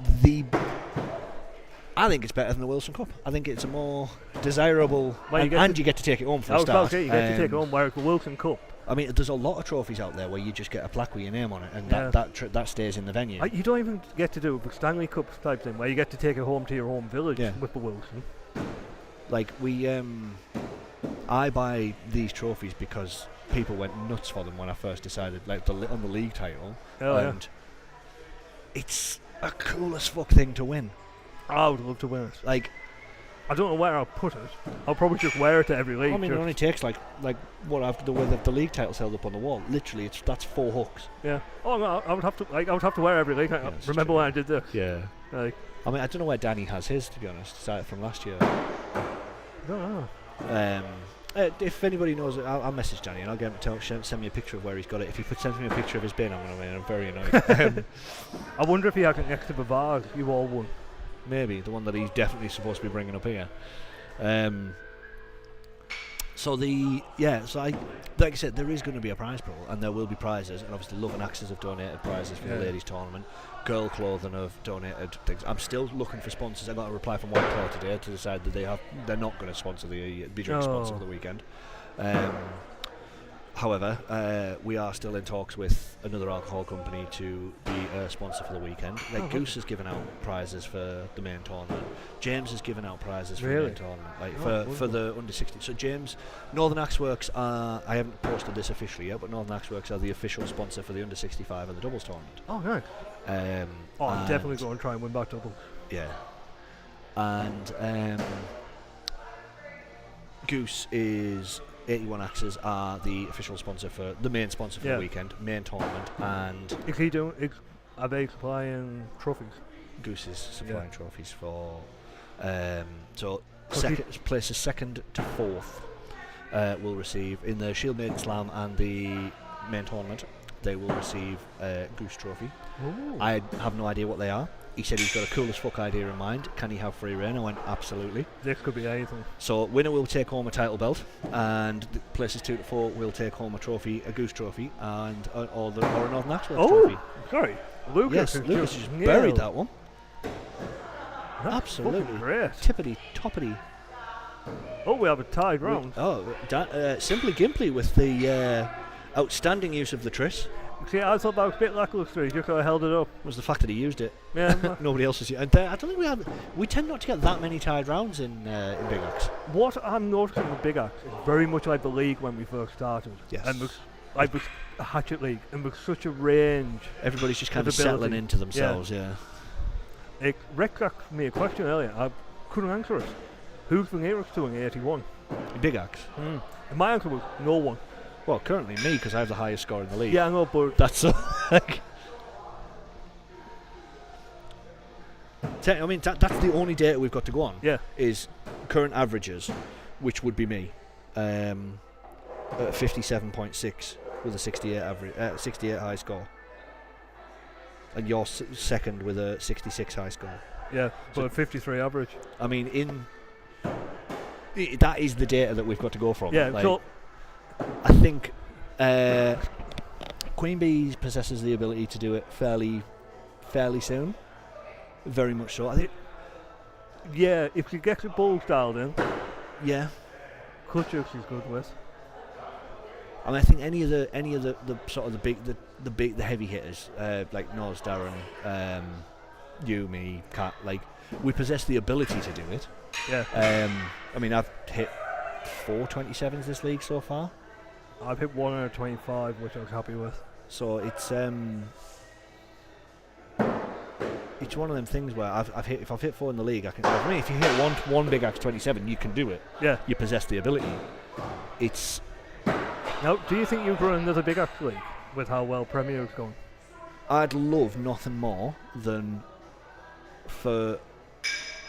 I think it's better than the Wilson Cup. I think it's a more desirable, Well, you get to take it home for a I was about start. to say, you get to take it home, whereas the Wilson Cup, I mean, there's a lot of trophies out there where you just get a plaque with your name on it, and Yeah. that stays in the venue. you don't even get to do the Stanley Cup type thing, where you get to take it home to your home village Yeah. with the Wilson. Like I buy these trophies because people went nuts for them when I first decided, like on the league title, Oh, yeah. and it's a cool as fuck thing to win. I would love to win it. Like, I don't know where I'll put it. I'll probably just wear it to every league. I mean, it only takes like what after the way that the league title's held up on the wall. Literally, that's 4 hooks. Yeah. Oh no, I would have to wear every league. Yeah, it's Remember true. when I did this? Yeah. Like, I mean, I don't know where Danny has his, to be honest. Started from last year. I don't know. If anybody knows it, I'll message Danny and I'll get him to send me a picture of where he's got it. If he sends me a picture of his bin, I'm very annoyed. I wonder if he had it next to the Bavard you all won. Maybe the one that he's definitely supposed to be bringing up here. So like I said, there is going to be a prize pool and there will be prizes, and obviously Love and Axes have donated prizes for the ladies tournament. Girl Clothing have donated things. I'm still looking for sponsors. I got a reply from White Claw today to decide that they're not going to sponsor the drink sponsor for the weekend. However, we are still in talks with another alcohol company to be a sponsor for the weekend. Like Goose has given out prizes for the main tournament. James has given out prizes for the main tournament, like for the under 16. So James, Northern Axe Works are, I haven't posted this officially yet, but Northern Axe Works are the official sponsor for the under 65 and the doubles tournament. Oh, nice. I'm definitely going to try and win back doubles. Yeah. And Goose is 81 Axes are the official sponsor for the main sponsor for the weekend, main tournament, and are they supplying trophies? Goose is supplying trophies for places second to fourth will receive in the Shield Maiden Slam and the main tournament. They will receive a Goose trophy. Ooh. I have no idea what they are. He said he's got a cool as fuck idea in mind. Can he have free reign? I went, absolutely. This could be anything. So winner will take home a title belt, and the places 2 to 4 will take home a trophy, a Goose trophy, and or a Northern Axe Works trophy. Sorry, Lucas. Yes, Lucas just buried that one. That's absolutely great. Tippity toppity. Oh, we have a tied round. Simply Gimpley with the outstanding use of the tris. See, I thought that was a bit lacklustre. He just kind of held it up. Was the fact that he used it. Yeah. Nobody else has used it. I don't think we tend not to get that many tied rounds in Big Axe. What I'm noticing with Big Axe is very much like the league when we first started. Yes. And like with a Hatchet League, and with such a range. Everybody's just kind of settling into themselves, Rex asked me a question earlier. I couldn't answer it. Who's the nearest to an 81? Big Axe. And my answer was no one. Well, currently me, because I have the highest score in the league. Yeah, I know, but that's like. I mean, that's the only data we've got to go on. Yeah. Is current averages, which would be me, at 57.6 with a 68 high score, and you're second with a 66 high score. Yeah, but a 53 average. I mean, that is the data that we've got to go from. Yeah, like, so I think Queen Bee possesses the ability to do it fairly soon. Very much so. I think. Yeah, if you get the balls dialed in. Yeah. Kutchuk is good with. I mean, I think any of the sort of the heavy hitters like Nose, Darren, you, me, Kat, like we possess the ability to do it. Yeah. I mean, I've hit 4 27s this league so far. I've hit 1 out of 25, which I was happy with. So it's one of them things where if I've hit 4 in the league, I can. I mean, if you hit one Big Axe 27, you can do it. Yeah. You possess the ability. It's. Now, do you think you'd run another Big Axe league with how well Premier is going? I'd love nothing more than for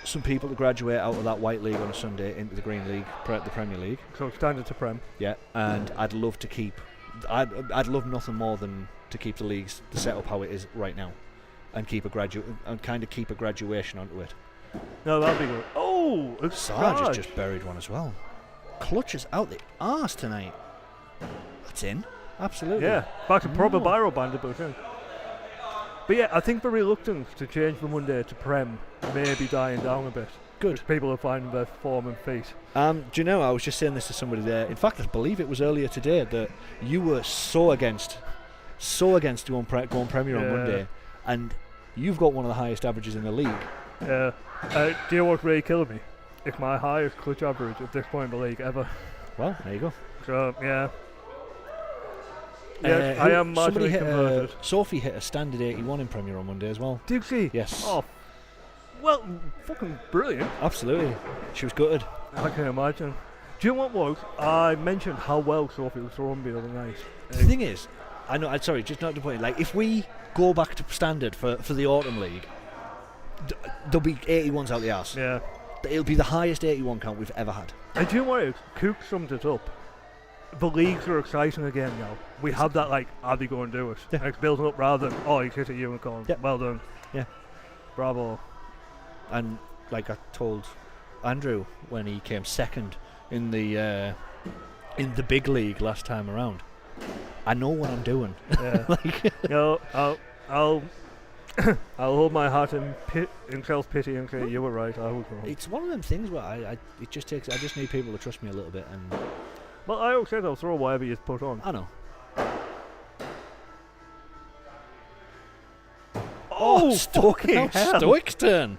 some people to graduate out of that white league on a Sunday into the green league, the Premier League. So standard to Prem. Yeah, and I'd love to keep. I'd love nothing more than to keep the leagues, the setup how it is right now, and keep a graduation onto it. No, that'd be good. Oh, Sarge has just buried one as well. Clutches out the arse tonight. That's in. Absolutely. Yeah, back to proper Biro Bandit, but But yeah, I think the reluctance to change from Monday to Prem may be dying down a bit. Good. People are finding their form and feet. Do you know, I was just saying this to somebody there. In fact, I believe it was earlier today that you were so against going Premier on Monday, and you've got one of the highest averages in the league. Yeah. Do you know what really killed me? It's my highest clutch average at this point in the league ever. Well, there you go. So, yeah. Yeah, I am marginally converted. Sophie hit a standard 81 in Premier on Monday as well. Did she? Yes. Oh, well, fucking brilliant. Absolutely. She was gutted. I can imagine. Do you know what was? I mentioned how well Sophie was throwing the other night. The thing is, I know. Sorry, just not the point. Like, if we go back to standard for the autumn league, there'll be 81s out the arse. Yeah. It'll be the highest 81 count we've ever had. And do you know what? Cook summed it up. The leagues are exciting again now. We have that, like, are they going to do it? Yeah. It's building up rather than, oh, he's hit a unicorn. Yeah. Well done. Yeah. Bravo. And like I told Andrew when he came second in the big league last time around, I know what I'm doing. Yeah. Like, I'll hold my heart in self-pity and say you were right. I was wrong. it's one of them things where I just need people to trust me a little bit, and Well, I always said I'll throw whatever you put on. I know. Oh, Stoic's turn.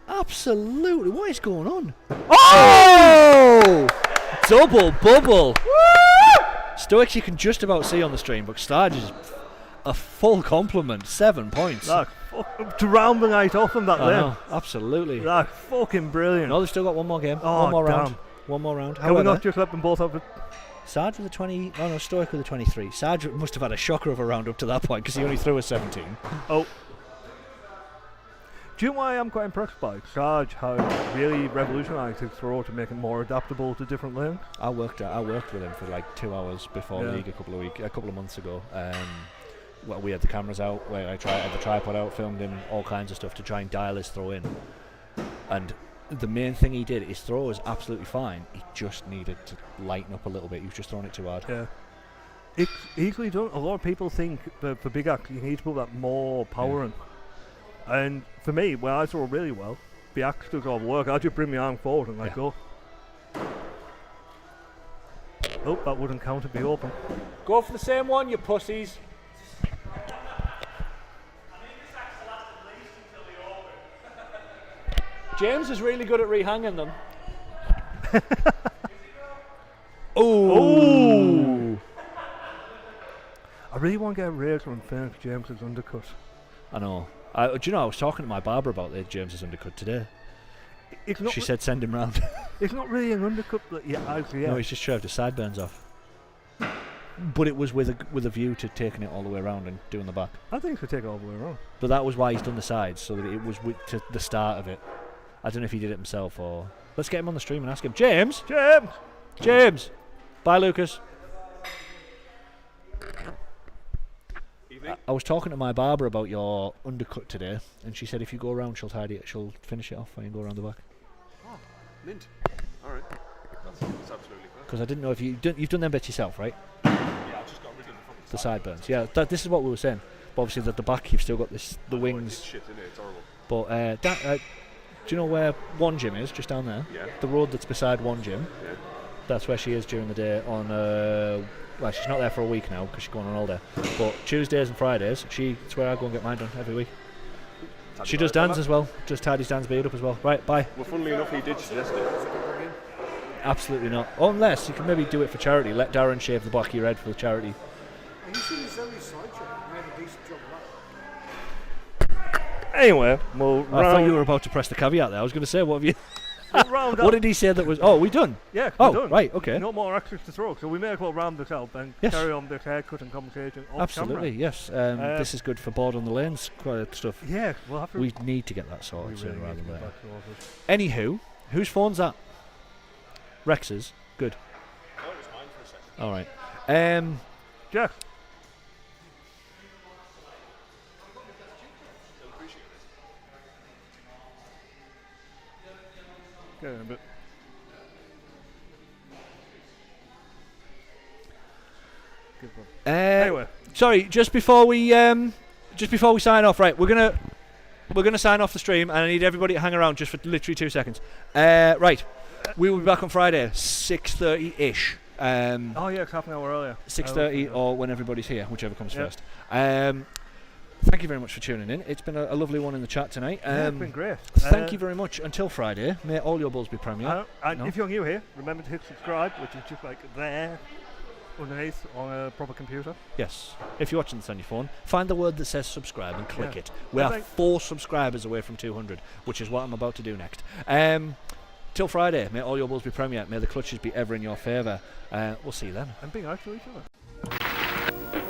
Absolutely. What is going on? Oh! Double bubble. Stoics you can just about see on the stream, but Starge is a full compliment. 7 points. To round the night off from that I limb. know, absolutely. That's fucking brilliant. No, they've still got one more game. Oh, one more damn. round. One more round. Can we not just let them both have it? Sarge with a 20. Oh no, Stoic with a 23. Sarge must have had a shocker of a round up to that point because he only threw a 17. Oh. Do you know why I'm quite impressed by? Sarge has really revolutionised his throw to make it more adaptable to different lanes. I worked with him for like 2 hours before league a couple of months ago. Well, we had the cameras out, where I had the tripod out, filmed him, all kinds of stuff to try and dial his throw in. And the main thing he did, his throw was absolutely fine. He just needed to lighten up a little bit. He was just throwing it too hard. Yeah. It's easily done. A lot of people think that for big axe you need to put that more power in. And for me, when I throw really well, the axe does all the work. I just bring my arm forward and let go. Oh, that wouldn't count if be open. Go for the same one, you pussies. James is really good at rehanging them. Oh! I really want to get a razor and finish James's undercut. I know. Do you know, I was talking to my barber about James's undercut today. She said send him round. It's not really an undercut that No, he's just shaved his sideburns off. But it was with a view to taking it all the way around and doing the back. I think he should take it all the way around. But that was why he's done the sides, so that it was to the start of it. I don't know if he did it himself or... Let's get him on the stream and ask him. James! James! Bye, Lucas. I was talking to my barber about your undercut today, and she said if you go around, she'll finish it off and go around the back. Oh, mint. All right. That's absolutely fine. Because I didn't know if you've done them bits yourself, right? Yeah, I just got rid of the sideburns. Yeah, this is what we were saying. But obviously, at the back, you've still got the wings. It's shit, innit? It's horrible. But do you know where one gym is? Just down there. Yeah. The road that's beside one gym. Yeah. That's where she is during the day. Well, she's not there for a week now because she's going on holiday. But Tuesdays and Fridays, it's where I go and get mine done every week. She does Dan's as well. Just tidies Dan's beard up as well. Right, bye. Well, funnily enough, he did suggest it. Absolutely not. Unless you can maybe do it for charity. Let Darren shave the back of your head for the charity. You see his only side check. He made a decent job of that. Anyway, I thought you were about to press the caveat there. I was going to say, what have you... What did he say that was... Oh, we done? Yeah, we're done. Right, okay. No more axes to throw, so we may as well round this out and carry on this haircut and conversation off Absolutely, camera. yes. This is good for board on the lanes stuff. Yeah, we'll have to... We need to get that sorted sooner rather than later. Sorted. Anywho, whose phone's that? Rex's? Good. Oh, it was mine for a second. Alright. Jeff. Anyway, sorry. Just before we just before we sign off, right? We're gonna sign off the stream, and I need everybody to hang around just for literally 2 seconds. Right, we will be back on Friday, 6:30 ish. Oh yeah, it's half an hour earlier. 6:30 or when everybody's here, whichever comes Yep. first. Thank you very much for tuning in. It's been a lovely one in the chat tonight. It's been great. Thank you very much. Until Friday, may all your bulls be premier. And No? if you're new here, remember to hit subscribe, which is just like there underneath on a proper computer. Yes. If you're watching this on your phone, find the word that says subscribe and click Yeah. it. We I are think- 4 subscribers away from 200, which is what I'm about to do next. Till Friday, may all your bulls be premier. May the clutches be ever in your favour. We'll see you then. And being nice to each other.